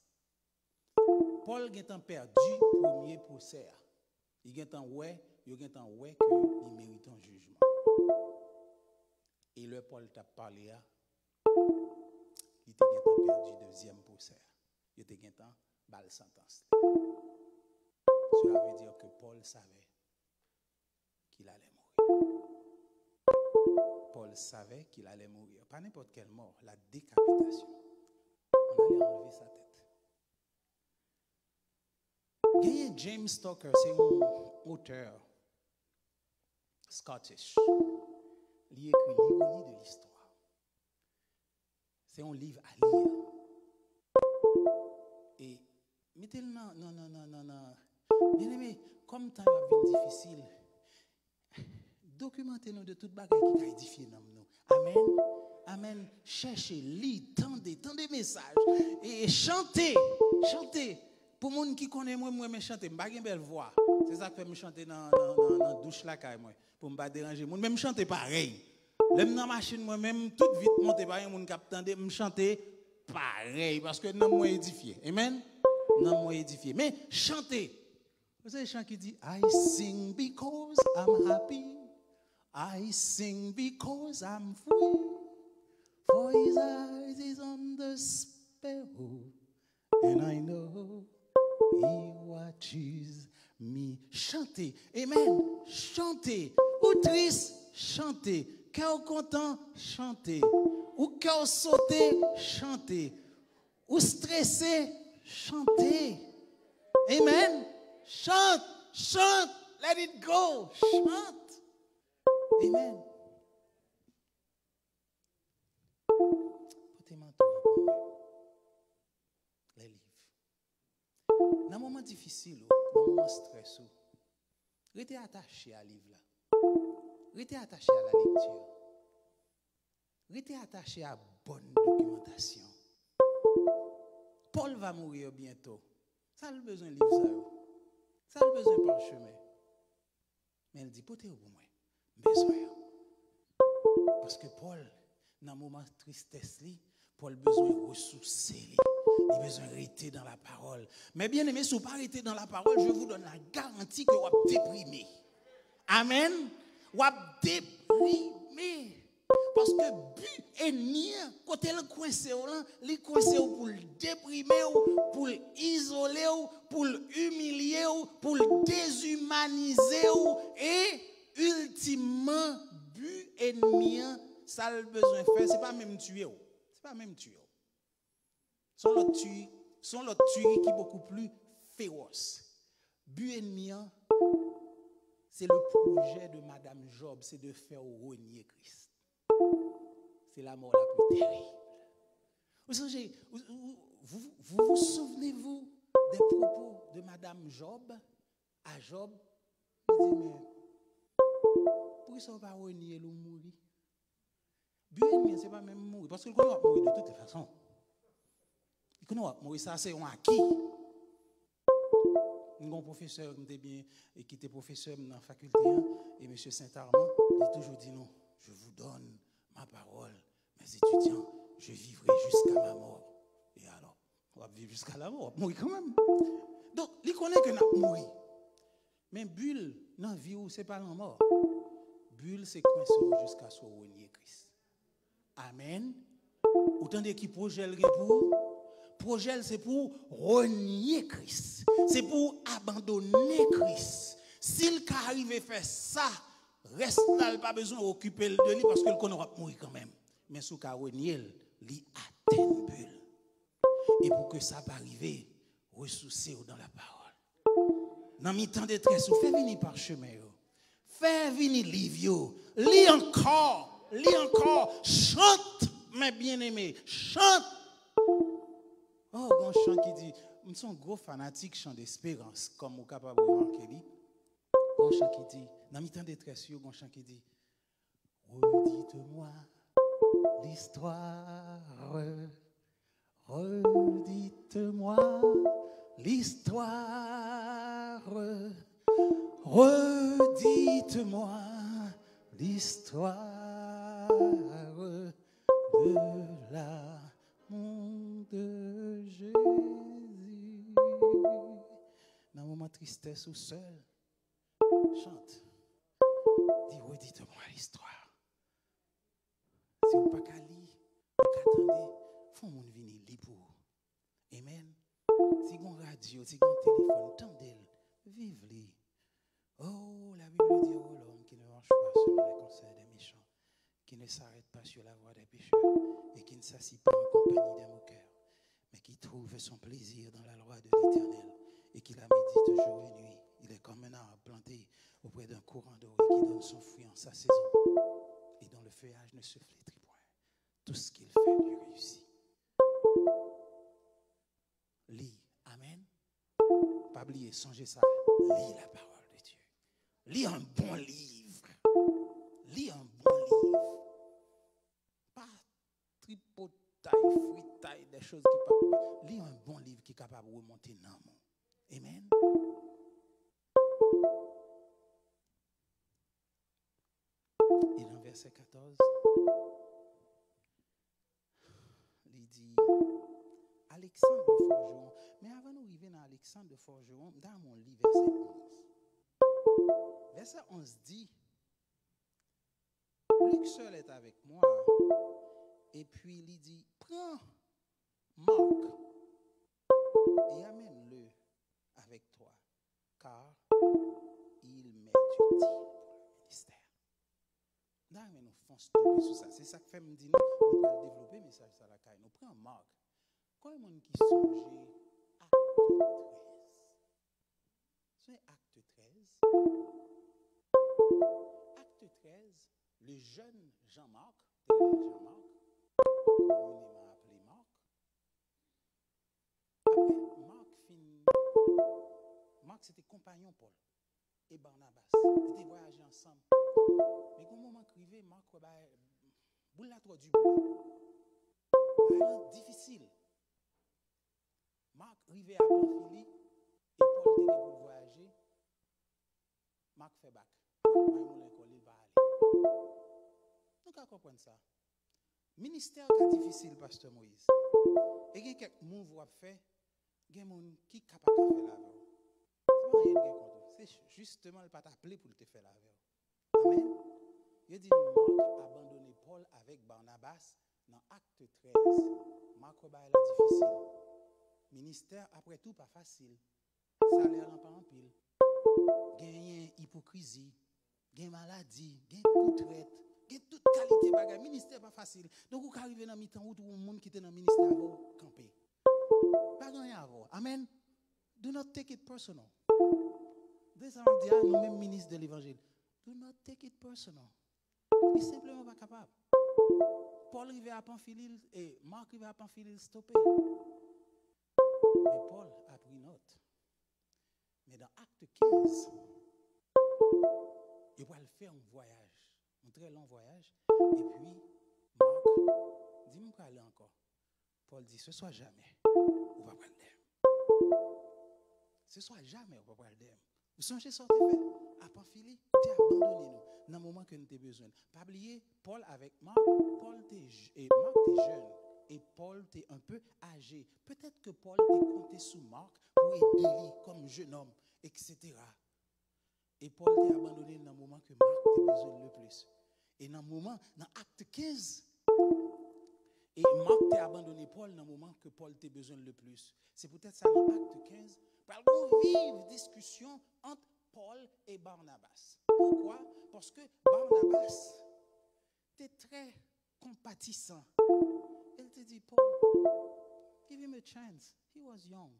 Paul a perdu le premier procès. Il a ouais qu'il mérite un jugement. Et le Paul t'a parlé, il a perdu le deuxième procès. Il a perdu la sentence. Cela veut dire que Paul savait qu'il allait mourir. Paul savait qu'il allait mourir. Pas n'importe quelle mort, la décapitation. On allait enlever sa tête. James Stoker, c'est un auteur Scottish. Il écrit l'ironie de l'histoire. C'est un livre à lire. Et mettez-le non. Bien aimé, comme temps va être difficile, documentez-nous de toute bagaille qui a édifié nous. Amen. Amen. Cherchez, lisez, tendez messages et chantez. Pour les gens qui connaissent moi, je chante. Je n'ai pas une belle voix. C'est ça que je chanter dans la douche là, pour ne pas déranger. Je même chanter pareil. Même dans la machine, moi-même, toute vite monter par un qui attendait, je chanter pareil. Parce que non, moi édifié. Amen. Non, moi édifié. Mais chantez. Vous savez, le chant qui dit I sing because I'm happy. I sing because I'm free. For his eyes is on the sparrow. And I know he watches me. Chantez. Amen. Chantez. Ou triste, chantez. Cœur content, chantez. Ou cœur sauté, chantez. Ou stressé, chantez. Amen. Chante. Let it go. Chante. Amen. Les livres. Dans un moment difficile, dans un moment stressant, restez attaché à livre là. Restez attaché à la lecture. Restez attaché à la bonne documentation. Paul va mourir bientôt. Ça a besoin de livre. Ça a besoin de parchemin. Mais elle dit, portez-vous pour moi. Besoin. Parce que Paul, dans un moment de tristesse, Paul a besoin de ressourcer. Il a besoin de rester dans la parole. Mais bien aimé, si vous ne pas rester dans la parole, je vous donne la garantie que vous êtes déprimé. Amen. Vous êtes déprimé. Parce que but ennemi, quand il coincé, il coincé pour le déprimer, pour l'isoler, pour l'humilier, pour le déshumaniser. Et ultimement, but ennemi, ça a besoin de faire, ce n'est pas même tuer. C'est pas même tuer. Son l'autre tuerie qui est beaucoup plus féroce. But ennemi, c'est le projet de Madame Job, c'est de faire renier Christ. C'est la mort la plus terrible. Vous souvenez-vous des propos de Madame Job à Job? Il dit, mais pourquoi ça ne va pas renier ou mourir? But ennemi, ce n'est pas même mourir, parce que le connaît mourir de toute façon. Il connaît mourir, ça c'est un acquis. Un professeur qui était professeur dans la faculté, et M. Saint-Armand, il a toujours dit non, je vous donne ma parole, mes étudiants, je vivrai jusqu'à ma mort. Et alors, on va vivre jusqu'à la mort, mourir quand même. Donc, il connaît que nous mourir. Mais bulle, dans la vie, ce n'est pas la mort. Bulle, c'est coincé jusqu'à ce renier Christ. Amen. Autant de qui projet le pour. Projet, c'est pour renier Christ. C'est pour abandonner Christ. S'il arrive à faire ça, reste là, il n'a pas besoin d'occuper de lui parce qu'il connaît mourir quand même. Mais si il renier, il atteint une bulle. Et pour que ça puisse arriver, ressourcer dans la parole. Dans mi temps de détresse, fais venir par chemin. Fais venir livre. Lis encore. Chante, mes bien-aimés. Chante. Oh, un chant qui dit, je suis un gros fanatique chant d'espérance, comme vous capable de remarquer. Un chant qui dit, dans mi temps de détresse, un chant qui dit, redites-moi l'histoire. Redites-moi l'histoire. Redites-moi l'histoire de l'amour de Jésus. Dans un moment de tristesse ou seul, chante. Dis, redites-moi l'histoire. Si vous n'avez pas qu'à lire, pas qu'à attendre, faut mon venir lire pour. Amen. Si vous avez radio, si vous avez téléphone, tendez-le, vive-le. Oh, la Bible dit, oh, l'homme qui ne marche pas selon les conseils des méchants, qui ne s'arrête pas sur la voie des pécheurs et qui ne s'assit pas en compagnie des moqueurs, mais qui trouve son plaisir dans la loi de l'Éternel et qui la médite jour et nuit. Il est comme un arbre planté auprès d'un courant d'eau et qui donne son fruit en sa saison et dont le feuillage ne se flétrit point. Tout ce qu'il fait lui réussit. Lis. Amen. Pas oublier, songez ça. Lis la parole de Dieu. Lis un bon livre. Lis un bon livre. Pas tripotaille, fritaille, des choses qui peuvent. Lis un bon livre qui est capable de remonter dans le monde. Amen. Et dans verset 14, il dit Alexandre de Forgeron. Mais avant de nous arriver dans Alexandre de Forgeron, dans mon livre, verset 11. Verset 11 dit Luc seul est avec moi. Et puis il dit prends Marc et amène-le avec toi, car il m'est utile pour le ministère. Non, mais nous faisons stopper sur ça. C'est ça que fait me dire, nous va développer le message ça la caille. Nous prenons Marc. Quand il y a des gens qui songent acte 13. C'est acte 13. Le jeune Jean-Marc, communément appelé Marc. Après, Marc c'était compagnon Paul et Barnabas. Ils étaient voyagés ensemble. Mais quand moment arrivé, Marc boule la trop du bout. Difficile. Marc arrivé à Pamphylie et Paul était pour voyager. Marc fait bac. Il va aller. Donc, à comprendre ça. Ministère est difficile, Pasteur Moïse. Et il y a quelques moves à faire. Il y a des gens qui sont capables de faire la veille. C'est justement le pas t'appeler pour te faire la veille. Amen. Il dit Marc a abandonné Paul avec Barnabas dans Acte 13. Marc va la difficile. Ministère, après tout, pas facile. Salaire n'a pas en pile. Gagne hypocrisie, gagne maladie, gagne retraite, gagne toute qualité bagage. Ministère pas facile. Donc vous arrivez dans mi-temps où tout le monde qui est dans le ministère va camper. Pas rien à voir. Amen. Do not take it personal. Des gens disent nous mêmes ministres de l'évangile. Do not take it personal. Il n'est simplement pas capable. Paul arrive à Pamphylie et Marc arrive à Pamphylie stopper. Mais Paul a pris note. Mais dans Acte 15, il va faire un voyage, un très long voyage. Et puis, Marc, dis-moi qu'elle est encore. Paul dit, ce soit jamais, on va prendre d'air. Ce soit jamais, on va prendre d'air. Vous songez ce que fait à Pamphylie, tu as abandonné nous dans le moment que nous avons besoin. Pas oublier, Paul avec Marc, Marc était jeune. Et Paul était un peu âgé. Peut-être que Paul était compté sous Marc pour aider comme jeune homme, etc. Et Paul était abandonné dans le moment que Marc était besoin le plus. Et dans le moment, dans Acte 15, et Marc était abandonné Paul dans le moment que Paul était besoin le plus. C'est peut-être ça dans Acte 15. Parlons vive discussion entre Paul et Barnabas. Pourquoi? Parce que Barnabas était très compatissant. Elle te dit, Paul, give him a chance. He was young.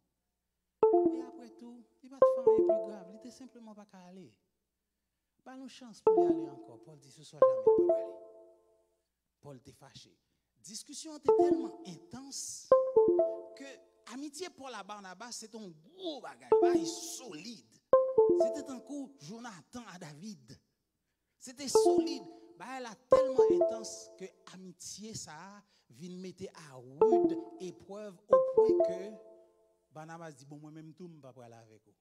Et après tout, il va te faire un plus grave. Il simplement pas qu'à aller. Pas nous chance pour y aller encore. Paul dit ce soir jamais pas aller. Paul était fâché. Discussion était tellement intense que amitié pour la Barnabas, c'est un gros bagage, solide. C'était un coup Jonathan à David. C'était solide. Elle a tellement intense que amitié ça vient mettre à rude épreuve au point que Barnabas dit bon moi même tout pas parler avec vous.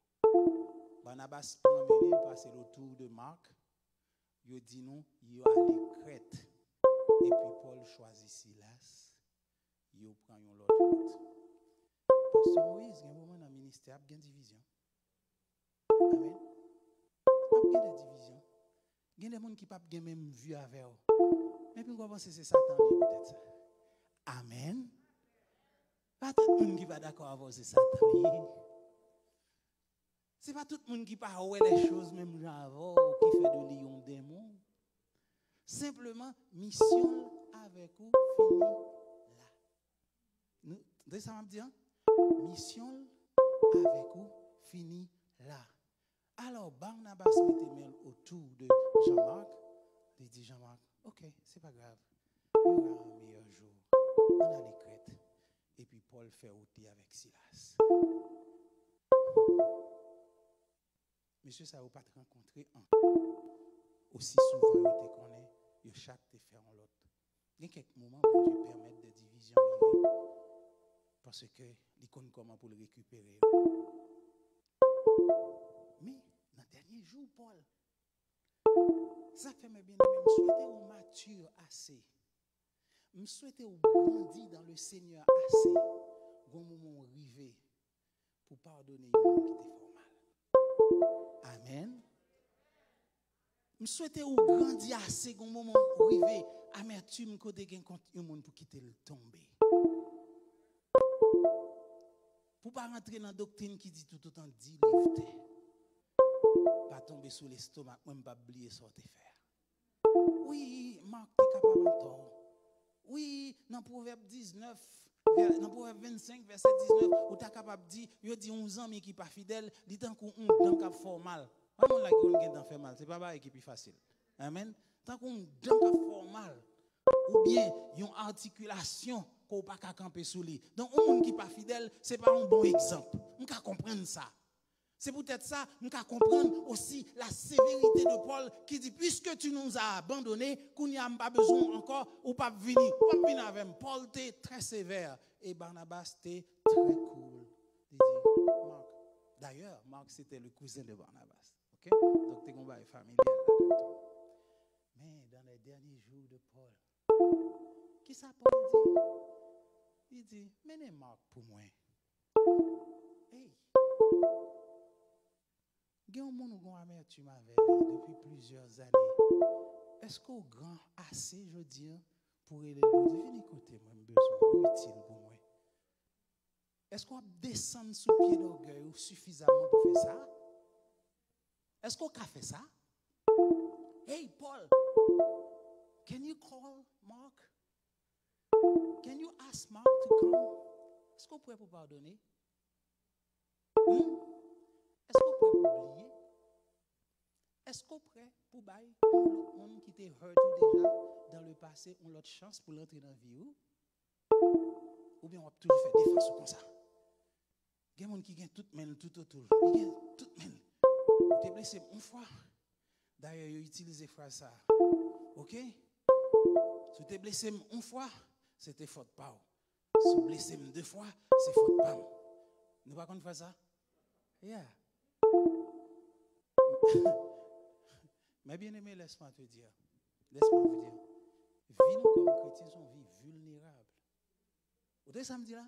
Barnabas prend Mélie passer le tour de Marc. Il dit non, il allé Crète. Et puis Paul choisit Silas. Il prend une autre route. Pasteur Moïse, il y a un moment dans le ministère, il y a une division. Amen. Il y a des divisions. Il y a des gens qui ne peuvent pas même vue avec eux. Mais puis, on pense que c'est Satan qui peut-être ça. Amen. Pas tout le monde qui va d'accord avec c'est Satan. Ce n'est pas tout le monde qui parle les choses, même genre, qui fait de lion démon. Simplement, mission avec vous fini là. Vous savez ça m'a dit? Mission avec vous fini là. Alors, Barnabas mettait main autour de Jean-Marc. Il dit Jean-Marc, ok, c'est pas grave. Il y aura un meilleur jour. On a les crêtes. Et puis Paul fait ôter avec Silas. Monsieur, ça ne va pas te rencontrer un. Aussi souvent, vous te connaissez, vous chaque te fait en l'autre. Il y a quelques moments où Dieu permet des divisions arriver. Parce que il connaît comment pour le récupérer. Mais dans le dernier jour, Paul, ça fait mes bien-aimés, je souhaitais au mature assez. Je souhaitais au grandi dans le Seigneur assez. Bon moment arrivé pour pardonner les gens qui étaient fort mal. Amen. Je souhaitais au grandi assez. Bon moment arrivé. Amertume côté gain contre un monde pour quitter le tomber. Pour pas rentrer dans la doctrine qui dit tout autant dit livre. Pas tomber sous l'estomac, même pas oublier ce que faire. Oui, Marc, tu es capable de tort. Oui, dans Proverbe 19, dans Proverbe 25, verset 19, où tu es capable de dire, il dit 11 ans, mais qui n'est pas fidèle, dit tant qu'on a fait mal. Pas mon la qui fait mal, ce n'est pas pareil qui est plus facile. Amen. Tant qu'on a fait mal, ou bien une articulation qu'on ne peut pas camper sous lui. Donc, un monde qui n'est pas fidèle, ce n'est pas un bon exemple. On peut comprendre ça. C'est peut-être ça, nous pouvons comprendre aussi la sévérité de Paul qui dit, puisque tu nous as abandonnés, qu'on n'y a pas besoin encore, ou pas venir. Ou pas venir avec Paul, était très sévère. Et Barnabas était très cool. Il dit, Marc. D'ailleurs, Marc, c'était le cousin de Barnabas. OK? Donc, tu es familial. Mais dans les derniers jours de Paul, qui ça Paul dit? Il dit, menez Marc pour moi. Hey! Il y a un monde qui a amertume avec lui depuis plusieurs années. Est-ce qu'on grand assez, je dis, pour aider le Dieu? Écoutez, moi, besoin utile pour moi. Est-ce qu'on descend sous pied d'orgueil suffisamment pour faire ça? Est-ce qu'on a fait ça? Hey, Paul, can you call Mark? Can you ask Mark to come? Est-ce qu'on pourrait vous pardonner? Est-ce qu'on peut oublier? Est-ce qu'on prêt pour bailler l'autre monde qui était hurt déjà dans le passé, on l'autre chance pour l'entrer dans la vie? Ou bien on va toujours faire défense comme ça? Il y a des gens qui gagnent tout men tout autour. Ils gagnent tout men. Tu es blessé une fois. D'ailleurs, ils utilisent la phrase ça. OK? Si tu es blessé une fois, c'était faute pas. Si tu es blessé deux fois, c'est faute pas. Nous ne pouvons pas faire ça? Yeah. Mais bien aimé, laisse-moi te dire. Laisse-moi vous dire. Vie nous comme chrétiens sont vie vulnérable. Vous voyez ça me dit là?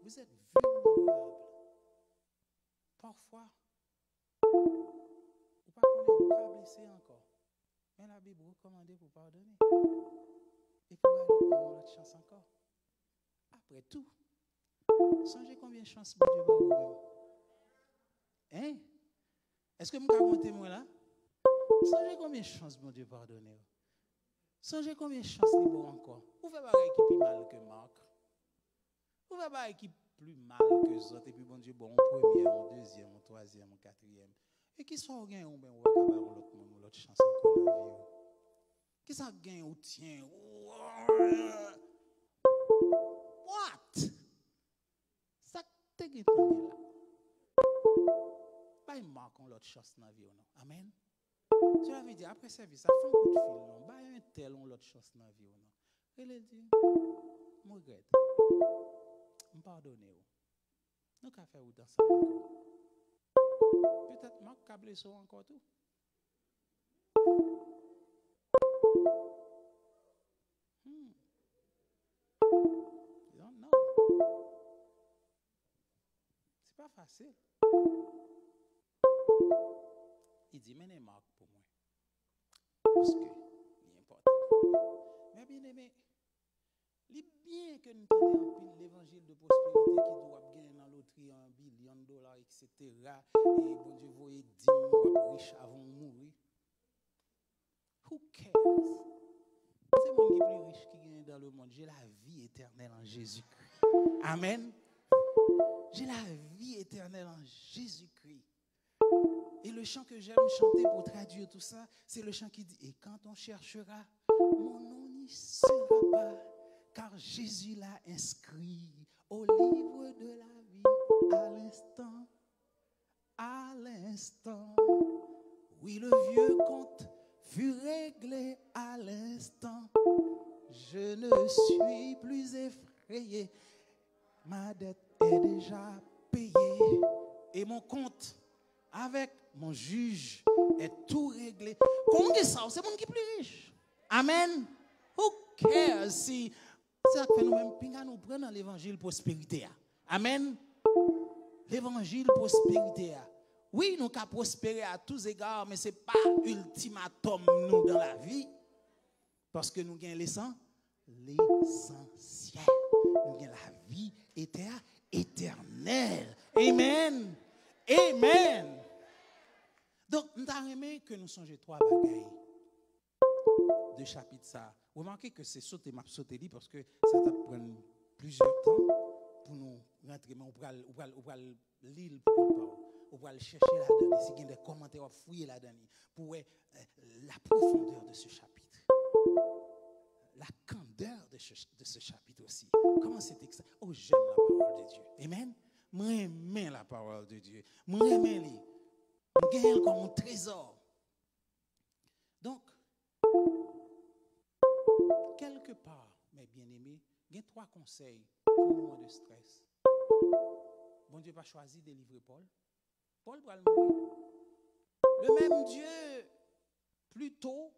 Vous êtes vulnérable. Parfois, vous ne pouvez pas blesser encore. Mais la Bible recommande pour pardonner. Et pour aller dans notre chance encore. Après tout, songez combien de chances Dieu va vous donner. Hein? Est-ce que vous pouvez compter moi là? Songez combien de chances bon Dieu pardonner. Songez combien de chances il bon encore. Vous faites pas qui plus mal que Marc. Vous faites pas qui plus mal que les autres. Et puis bon Dieu bon en premier, en deuxième, en troisième, en quatrième. Et qui ça gagne ou ben ou va cabaret l'autre monde l'autre chance encore dans la vie. Qui ça gagne ou tient? What? Ça te gagne là. Pas une marque on l'autre chance dans la vie non. Amen. Cela veut dire après service ça fait un coup de fil non. Pas un tel on l'autre chance dans la vie non. Elle dit je regrette. Me pardonner. Nous qu'a faire ou dans ça encore. Peut-être Marc qu'a blessé encore tout. You don't know. C'est pas facile. Il dit mais Marc pour moi. Parce que il est important. Mais bien aimé, il est bien que nous tenions l'évangile de prospérité qui doit gagner dans loterie $1 billion, etc. Et bon Dieu, voyez 10 mois riches avant de mourir. Who cares? C'est le monde qui est plus riche qui gagne dans le monde. J'ai la vie éternelle en Jésus-Christ. Amen. J'ai la vie éternelle en Jésus-Christ. Et le chant que j'aime chanter pour traduire tout ça, c'est le chant qui dit, et quand on cherchera, mon nom n'y sera pas, car Jésus l'a inscrit au livre de la vie à l'instant. À l'instant. Oui, le vieux compte fut réglé à l'instant. Je ne suis plus effrayé. Ma dette est déjà payée. Et mon compte avec mon juge est tout réglé. Comment ça? C'est mon qui est plus riche. Amen. Who cares si c'est ça que nous-mêmes nous prenons l'évangile prospérité. Amen. L'évangile prospérité. Oui, nous avons prospéré à tous égards, mais ce n'est pas ultimatum nous dans la vie. Parce que nous gagnons l'essentiel. Nous gagnons la vie éternelle. Amen. Amen. Donc, nous avons aimé que nous songions 3 bagailles de chapitre ça. Remarquez que c'est sauté, m'a sauté dit parce que ça va prendre plusieurs temps pour nous rentrer. Mais on va lire on va chercher là-dedans. Si il y a des commentaires, on va fouiller là-dedans pour voir la profondeur de ce chapitre. La candeur de ce chapitre aussi. Comment c'est extra? Oh, j'aime la parole de Dieu. Amen. Moi, j'aime la parole de Dieu. Moi, j'aime les. On gagne comme un trésor. Donc, quelque part, mes bien-aimés, il y a 3 conseils pour le moment de stress. Bon Dieu n'a pas choisi de délivrer Paul. Paul va le mourir. Le même Dieu, plus tôt,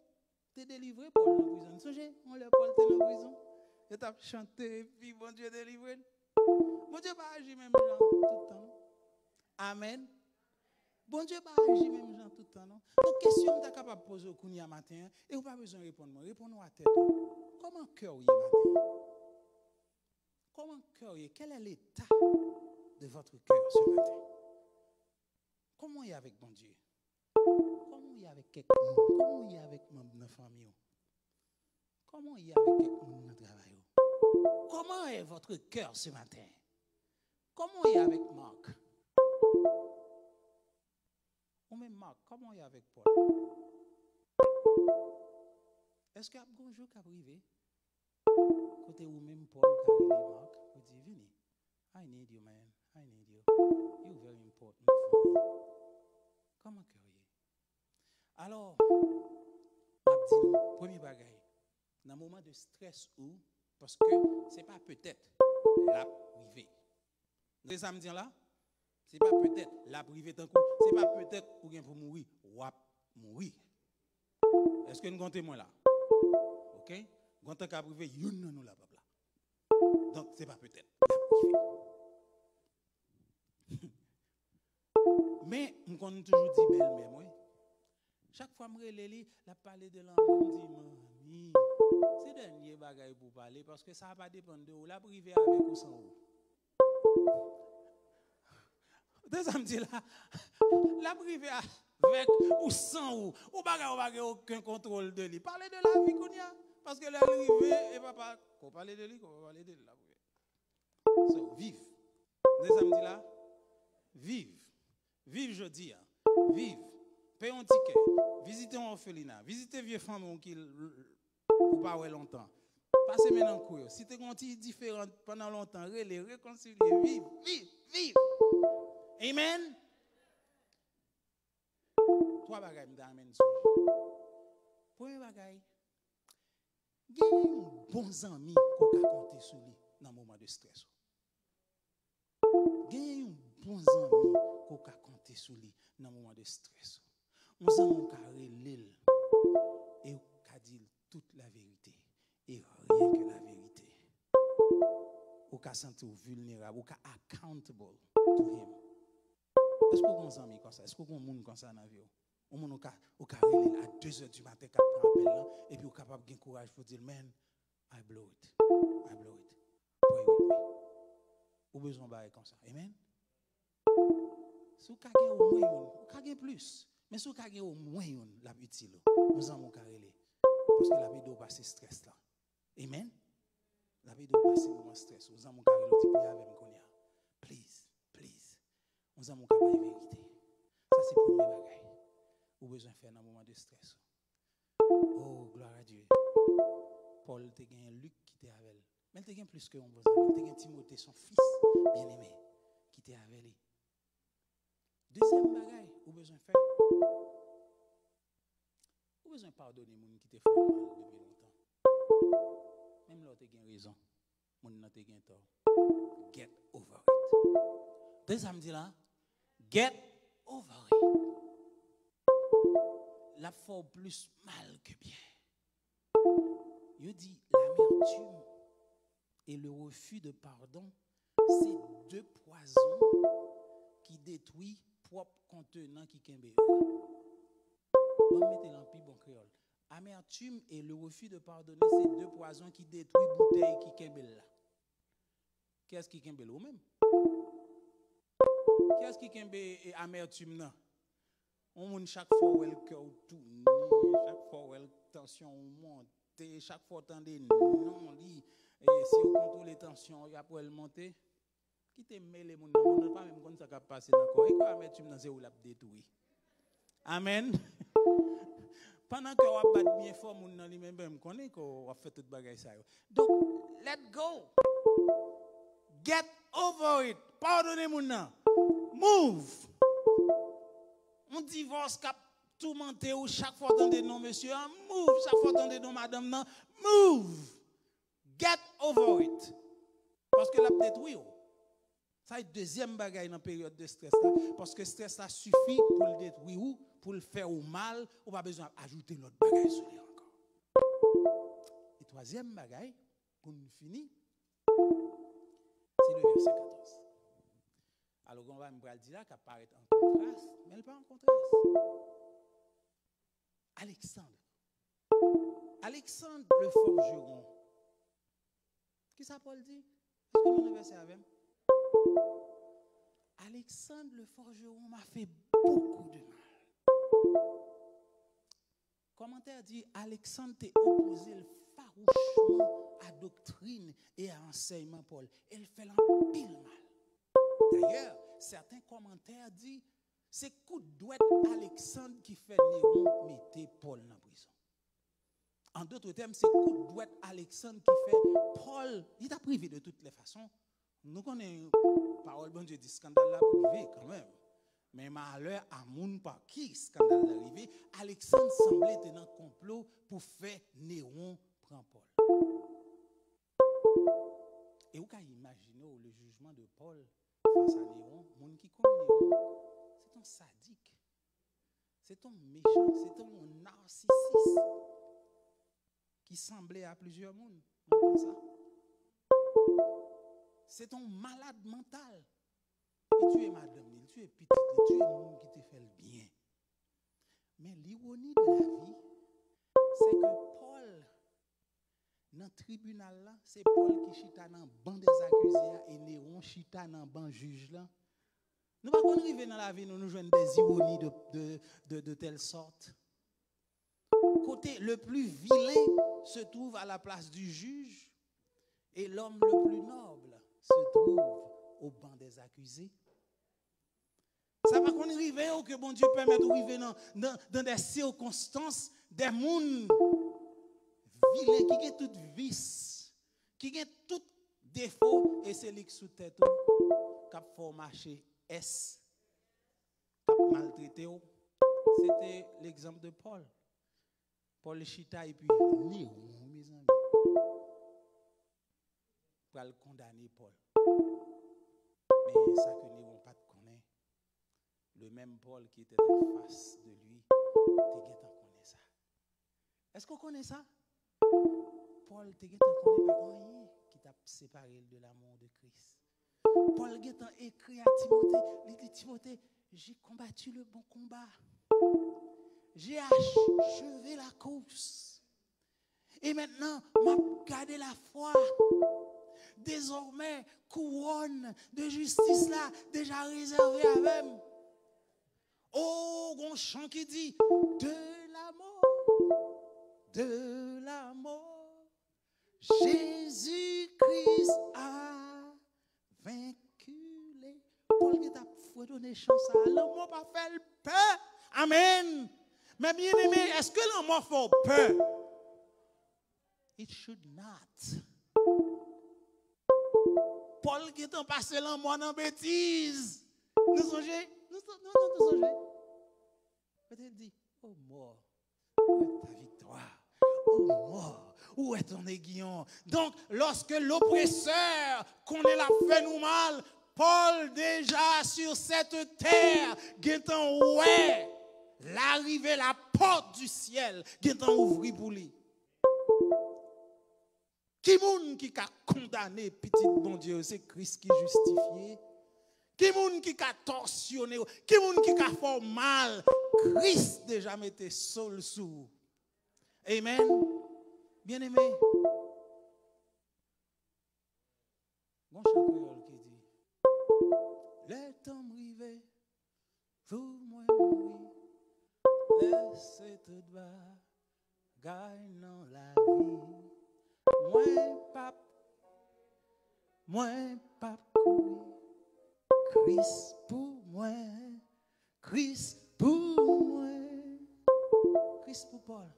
t'a délivré Paul dans la prison. Vous savez, on l'a Paul dans la prison. Il t'a chanté, puis bon Dieu délivré. Bon Dieu va agir même gens tout le temps. Amen. Bon Dieu va agir même gens tout le temps. Donc, question que tu es capable de poser au Kounia matin, et vous n'avez pas besoin de répondre. Répondons à tête. Comment cœur est matin? Comment cœur est? Quel est l'état de votre cœur ce matin? Comment est avec bon Dieu? Comment est avec quelqu'un? Comment est avec notre famille? Comment est avec quelqu'un dans notre travail? Comment est votre cœur ce matin? Comment est avec Marc? Ou même Marc, comment est avec Paul? Est-ce qu'il y a un bonjour qui a arrivé? Côté ou même Paul qui a arrivé Marc, vous dites, venez. I need you, man. I need you. You're very important for me. Comment cœur est? Alors, premier bagaille, dans un moment de stress ou, parce que ce n'est pas peut-être la privée. Vous savez ça me dit là? Ce n'est pas peut-être la privée tant coup. Ce n'est pas peut-être pour mourir. Ou mourir. Est-ce que nous comptons témoin là? Ok? Quand on a privé, nous là, papa. Donc, ce n'est pas peut-être la privée. Mais, je continue toujours dire belle-mère, moi. Chaque fois que je me la parler de l'amour, je dis, mamie, c'est dernier bagaille pour parler parce que ça ne va pas dépendre de où. La privée avec ou sans où. De samedi là, la privée avec ou sans où. Ou bagaille aucun contrôle de lui. Parlez de la vie qu'on y a. Parce que la privée, et papa, qu'on parle de lui, qu'on va parler de la privée. So, vive. De samedi là, vive. Vive, je dis. Vive. Paye un ticket. Visitez un orphelinat. Visitez vieux femmes qui ou pas ouais longtemps. Passez maintenant couille. Si tu es différent pendant longtemps, les réconcilier. Vive, vive, vive. Amen. Trois bagages m'amène sur. Premier bagage. Gagne bons amis qu'on peut compter sur lui dans le moment de stress. Gagne bons amis qu'on peut compter sur lui dans le moment de stress. On s'en mon carré l'île et on dit toute la vérité et rien que la vérité. On peut sentir vulnérable, on peut accountable to him. Est-ce qu'on a un ami comme ça? Est-ce qu'on a un monde comme ça dans la vie? On a à 2 h du matin, et puis on est capable de courage pour dire, man, I blow it. I blow it. Pray with me. Ou besoin de faire comme ça. Amen. Si vous avez au moins, vous avez plus. Mais si vous avez au moins, la utile. Nous avons carré. Parce que la vie doit passer stress là. Amen. La vie doit passer le stress. Nous avons carré le type avec moi. Please, please. Nous avons carré la vérité. Ça, c'est le premier bagage. Ou besoin de faire dans un moment de stress. Oh, gloire à Dieu. Paul te gagné Luc qui était avec elle. Mais il te gagné plus que un beau ami. Il te gagné Timothée, son fils bien-aimé, qui était avec lui. Deuxième bagaille, ou besoin de faire. Ou besoin de pardonner les gens qui te font mal depuis longtemps. Même là, tu as raison. Mon n'a te gagné tort. Get over it. Deuxième dit là, get over it. La fait plus mal que bien. Il dit l'amertume et le refus de pardon, c'est deux poisons qui détruisent propre contenant qui kembe. On mettez l'empire bon créole. Amertume et le refus de pardonner, c'est deux poisons qui détruisent bouteille qui kembe là. Qu'est-ce qui kembe ou même? Qu'est-ce qui kembe amertume là? On chaque fois où le cœur tourne, chaque fois où la tension monte, chaque fois où entendez non li et si on contrôle les tensions, il y a pour elle monter. Qui te mêlé mon on pas même comme ça qui passer dans corps. Et quoi amertume dans c'est où l'a détruit. Amen. Pendant que on bat bien fort mon dans lui même connaît qu'on fait toute bagaille ça. Donc let go. Get over it. Pardonnez mon nom. Move. On divorce cap tout menté ou chaque fois entendez non monsieur, move, chaque fois entendez non madame non, move. Get over it. Parce que la peut-être oui. Ça est deuxième bagaille dans la période de stress là parce que stress là suffit pour le détruire ou pour le faire ou mal, on pas besoin d'ajouter l'autre bagaille sur lui encore. Et troisième bagaille pour nous finir c'est le verset 14. Alors, on va me dire là qu'elle paraît en contraste, mais elle n'est pas en contraste. Alexandre le forgeron. Qui ça Paul dit? Est-ce que mon verset avec? Alexandre le forgeron m'a fait beaucoup de mal. Commentaire dit Alexandre t'est opposé farouchement à doctrine et à enseignement Paul. Elle fait un pile mal. D'ailleurs, certains commentaires disent c'est coup de douette Alexandre qui fait Néron mettre Paul dans la prison. En d'autres termes, c'est coup de douette Alexandre qui fait Paul, il t'a privé de toutes les façons. Nous connaissons parole bon Dieu dit scandale là privé quand même. Mais malheur à moun par qui scandale arrivé, Alexandre semblait être dans un complot pour faire Néron prendre Paul. Et vous pouvez imaginer le jugement de Paul face à Néron, mon qui comme Néron, c'est un sadique, c'est un méchant, c'est un narcissiste qui semblait à plusieurs mondes. C'est un malade mental. Il tue madame, il tue petite, il tue monde qui te fait le bien. Mais l'ironie de la vie, c'est que Paul, dans le tribunal là, c'est Paul qui chita dans le banc des accusés et Néron chita dans le banc juge là. Nous ne pouvons pas arriver dans la vie, nous jouons des ironies de telle sorte. Côté le plus vilain se trouve à la place du juge et l'homme le plus noble se trouve au banc des accusés. Ça va qu'on arrive que bon Dieu permet d'arriver dans des circonstances, des mondes vilains qui ont toute vice, qui ont tout défaut, et c'est lui qui sous tête qui a fait marcher S, qui a maltraité. C'était l'exemple de Paul. Paul chita et puis Néron, mes amis, pour le condamner Paul. Mais ça que Néron pas de connaît, le même Paul qui était en face de lui, t'es connaît ça. Est-ce qu'on connaît ça? Paul t'es connaît pas rien qui t'a séparé de l'amour de Christ. Paul t'es écrit à Timothée, il dit Timothée, j'ai combattu le bon combat. J'ai achevé la course. Et maintenant, m'a gardé la foi. Désormais, couronne de justice là, déjà réservée à même. Oh, un chant qui dit, de la mort, Jésus-Christ a vaincu les. Paul qui t'a donné chance à l'amour pas fait le peur. Amen. Mais bien aimé, est-ce que l'amour fait peur? It should not. Paul qui est passé l'amour dans bêtise. Nous songez? Nous songez? Peut-être dit, oh mort, où est ta victoire? Oh mort, où est ton aiguillon? Donc, lorsque l'oppresseur connaît la fait nous mal, Paul déjà sur cette terre, guettant ouais, l'arrivée, la porte du ciel, guettant ouvri pour lui. Qui moun qui a condamné petit bon Dieu, c'est Christ qui justifié. Qui moun qui a torsionné, qui moun qui a fait mal, Christ déjà mettait sol sous. Amen. Bien aimé. Bon chant créole qui dit, les temps rivés, pour moi mourir, laissez tout bas, gagne dans la vie. Moi, pape, Christ pour moi, Christ pour moi, Christ pour Paul.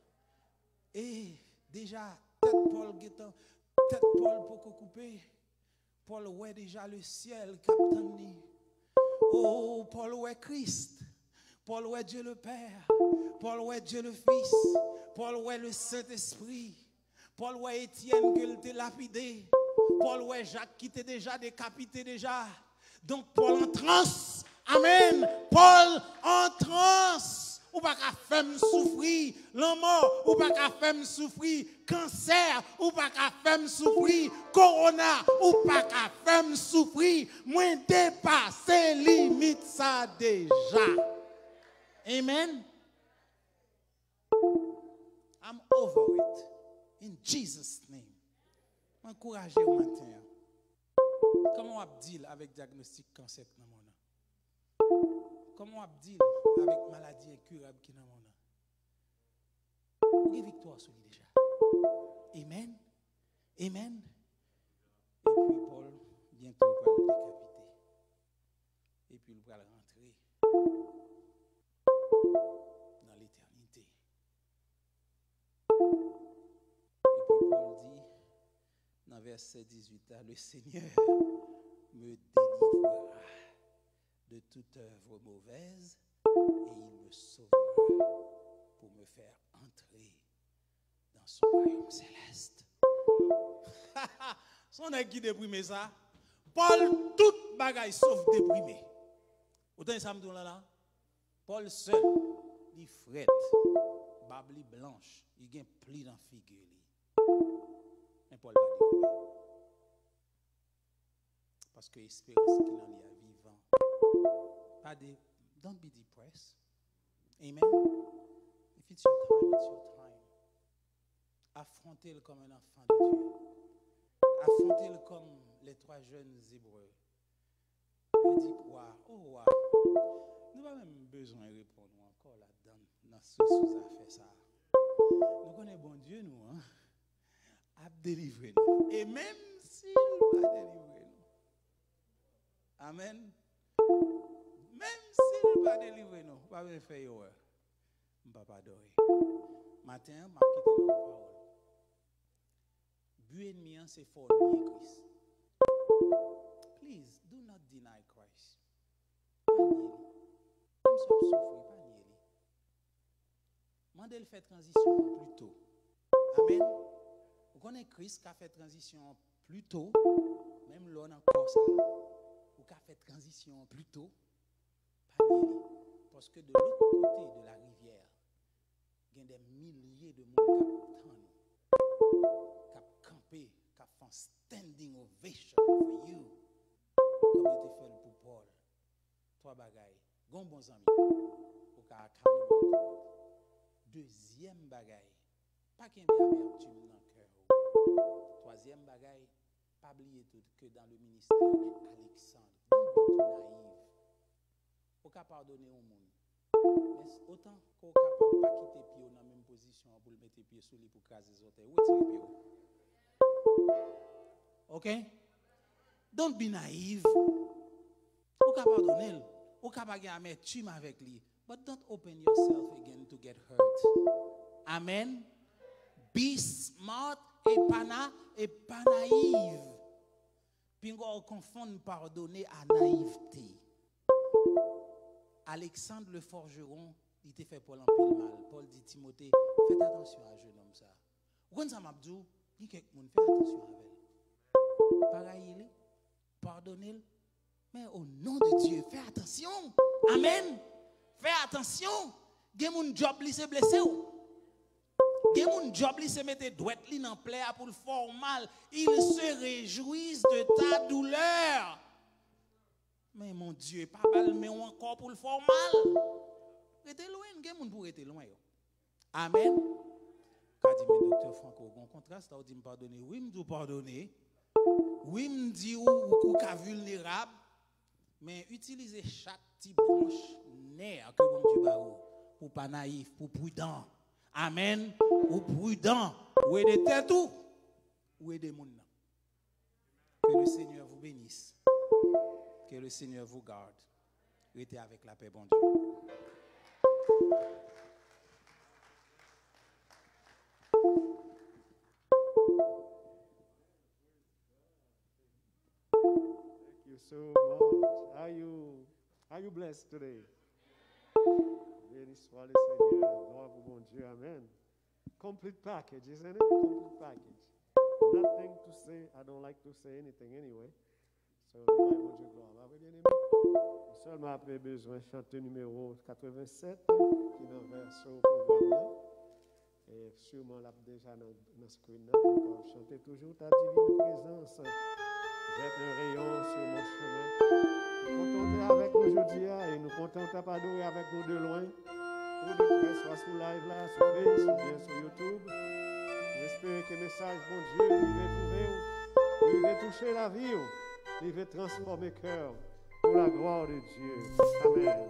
Et déjà, tête Paul guettant, tête Paul pour couper. Paul ouais déjà le ciel, capitaine. Oh, Paul ouais Christ. Paul ouais Dieu le Père. Paul ouais Dieu le Fils. Paul ouais le Saint-Esprit. Paul ouais Étienne qui était lapidé. Paul ouais Jacques qui était déjà décapité déjà. Donc Paul en transe. Amen. Paul en transe. Ou pas qu'à faire souffrir la mort, ou pas qu'à faire souffrir cancer, ou pas qu'à faire souffrir corona, ou pas qu'à faire souffrir moins dépasser limite ça déjà. Amen. I'm over it. In Jesus' name. Encouragez au matin. Comment on dit avec diagnostic cancer dans mon nom? Comment on dit avec maladie incurable qui dans mon nom? Vous avez victoire sur lui déjà. Amen. Amen. Et puis Paul, bientôt, va le décapiter. Et puis il va rentrer dans l'éternité. Et puis Paul dit, dans verset 18, le Seigneur me délivrera de toute œuvre mauvaise et il me sauvera pour me faire entrer dans son royaume céleste. Son est qui déprimé ça? Paul, toute bagaille sauf déprimé. Autant ça me donne là. Paul seul, il frette, babli blanche, il gagne pli dans figure. Mais Paul pas déprimé. Parce que l'espérance qu'il en est à vivant. Pas de, don't be depressed. Amen. If it's your time, it's your time. Affrontez-le comme un enfant de Dieu. Affrontez-le comme les trois jeunes Hébreux. Il dit quoi? Oh, wow. Nous n'avons même besoin de répondre encore là-dedans, dans ce sous-affaire ça. Nous connaissons bon Dieu, nous, hein? À délivrer nous. Et même s'il va délivrer nous. Amen. Même si Il pas délivrer nous, pas bien faire erreur. On va pas adorer. Matin, m'a quitté la parole. But ennemi c'est fort nier Christ. Please do not deny Christ. Pas nier. Même si on souffre, pas nier. Mandel fait transition plus tôt. Amen. Vous connaissez Christ qui a fait transition plus tôt, même là encore ça, ou qui a fait transition plus tôt, pas nier. Parce que de l'autre côté de la rivière, il y a des milliers de monde qui ont campé, qui ont fait standing ovation for you. Comme il était fait pour Paul. Trois bagailles. Gon bon ami. Au cas accountable. Deuxième bagaille. Pas qu'il y ait amertume dans le cœur. Troisième bagaille. Pas oublier tout que dans le ministère, il y a Alexandre. Don't be too naïf. Au cas pardonner au monde. Mais autant qu'on capable pas quitter pied dans la même position pour le mettre pied sous lui pour craser les autres. Retirez pied. OK? Don't be naive. Ou capable pardonner. Ou capable avoir amertume avec lui. But don't open yourself again to get hurt. Amen. Be smart et pas naïve. Puis on confond pardonner à naïveté. Alexandre le forgeron, il était fait pour l'empile mal. Paul dit Timothée, faites attention à un jeune homme ça. Vous connaissez ça m'abdou, il y a quelqu'un fait attention avec elle. Pareil, pardonnez-le. Mais au nom de Dieu, fais attention. Amen. Fais attention. Gen moun job li se blessé ou. Gen moun job li se mette douette li nan plaie pour le faire mal. Ils se réjouissent de ta douleur. Mais mon Dieu, pas mal mais encore pour le faire mal. Rete loin, gen moun pour rete loin yo. Amen. Quand dit mais docteur Franco, bon contraste, on dit me pardonner. Oui, me pardonner. Oui, me dit ou ka vulnérable. Mais utilisez chaque petite branche nerf que bon Dieu ba pour pas naïf, pour prudent. Amen. Ou prudent, ou aider tête ou aider moun. Que le Seigneur vous bénisse. Que le Seigneur vous garde. Restez avec la paix, bon Dieu. Thank you so much. Are you blessed today? Béni soit le Seigneur. Gloire pour mon Dieu. Amen. Complete package, isn't it? Complete package. Nothing to say. I don't like to say anything anyway. So, mon Dieu, gloire. Bien aimé. Seulement après besoin de chanter numéro 87 qui est dans le verso programme. Et sûrement là déjà dans le screen. On chanter toujours ta divine présence. Jette un rayon sur mon chemin. Nous contenter avec nous aujourd'hui et nous contenter pas d'adorer avec nous de loin. Ou de près, soit sur live là, sur Facebook, ou bien sur YouTube. J'espère que le message, bon Dieu, il va toucher la vie, il va transformer le cœur pour la gloire de Dieu. Amen.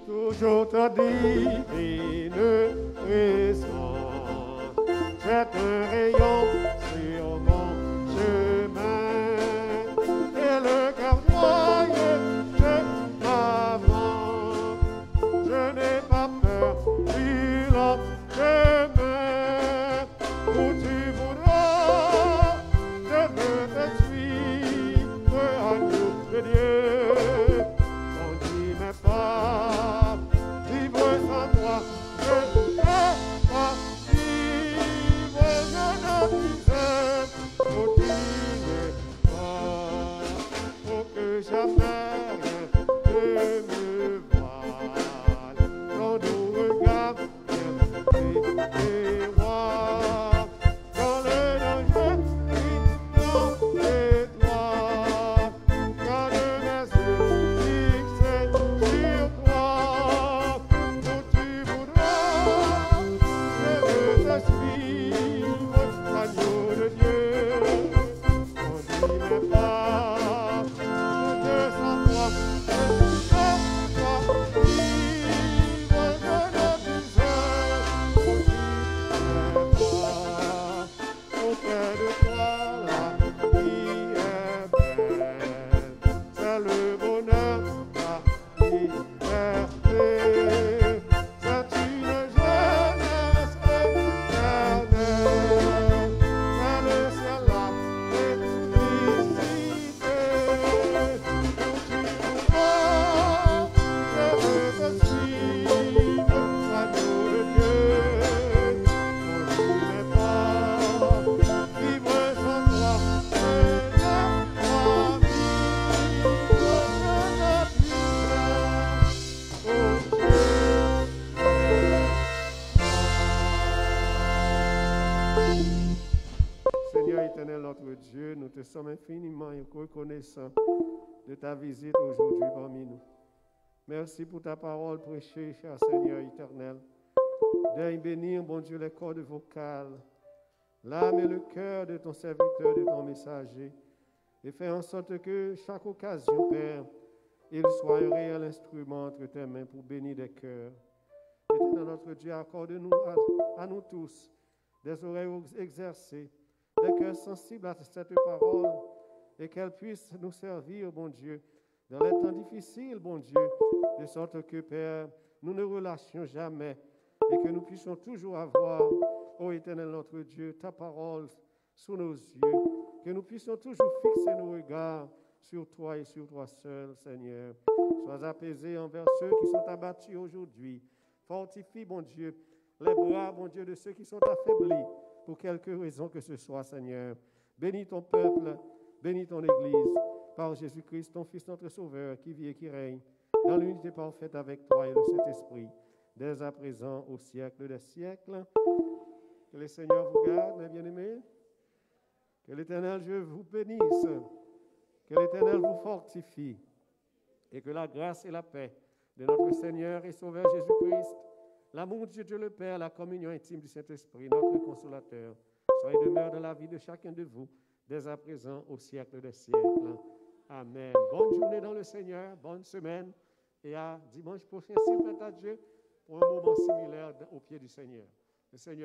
Toujours ta divine présence, jette un rayon sur mon chemin, et le cœur joyeux je m'avance, je n'ai pas peur du long chemin, où tu voudras, je veux te suivre, agneau de Dieu, on dit mais pas. Sans toi, je ne peux pas vivre, je ne nous sommes infiniment reconnaissants de ta visite aujourd'hui parmi nous. Merci pour ta parole prêchée, cher Seigneur éternel. Daigne bénir, bon Dieu, les cordes vocales, l'âme et le cœur de ton serviteur, de ton messager, et fais en sorte que chaque occasion, Père, il soit un réel instrument entre tes mains pour bénir des cœurs. Éternel notre Dieu, accorde-nous à nous tous des oreilles exercées, des cœurs sensibles à cette parole, et qu'elle puisse nous servir, bon Dieu, dans les temps difficiles, bon Dieu, de sorte que, Père, nous ne relâchions jamais et que nous puissions toujours avoir, ô Éternel notre Dieu, ta parole sous nos yeux, que nous puissions toujours fixer nos regards sur toi et sur toi seul, Seigneur. Sois apaisé envers ceux qui sont abattus aujourd'hui. Fortifie, bon Dieu, les bras, bon Dieu, de ceux qui sont affaiblis pour quelque raison que ce soit, Seigneur. Bénis ton peuple, bénis ton Église, par Jésus-Christ, ton Fils, notre Sauveur, qui vit et qui règne dans l'unité parfaite avec toi et le Saint-Esprit, dès à présent, au siècle des siècles. Que le Seigneur vous garde, mes bien-aimés. Que l'Éternel Dieu vous bénisse. Que l'Éternel vous fortifie. Et que la grâce et la paix de notre Seigneur et Sauveur Jésus-Christ, l'amour de Dieu le Père, la communion intime du Saint-Esprit, notre consolateur, soit et demeure dans la vie de chacun de vous, dès à présent, au siècle des siècles. Amen. Bonne journée dans le Seigneur, bonne semaine, et à dimanche prochain, s'il plaît à Dieu, pour un moment similaire au pied du Seigneur. Le Seigneur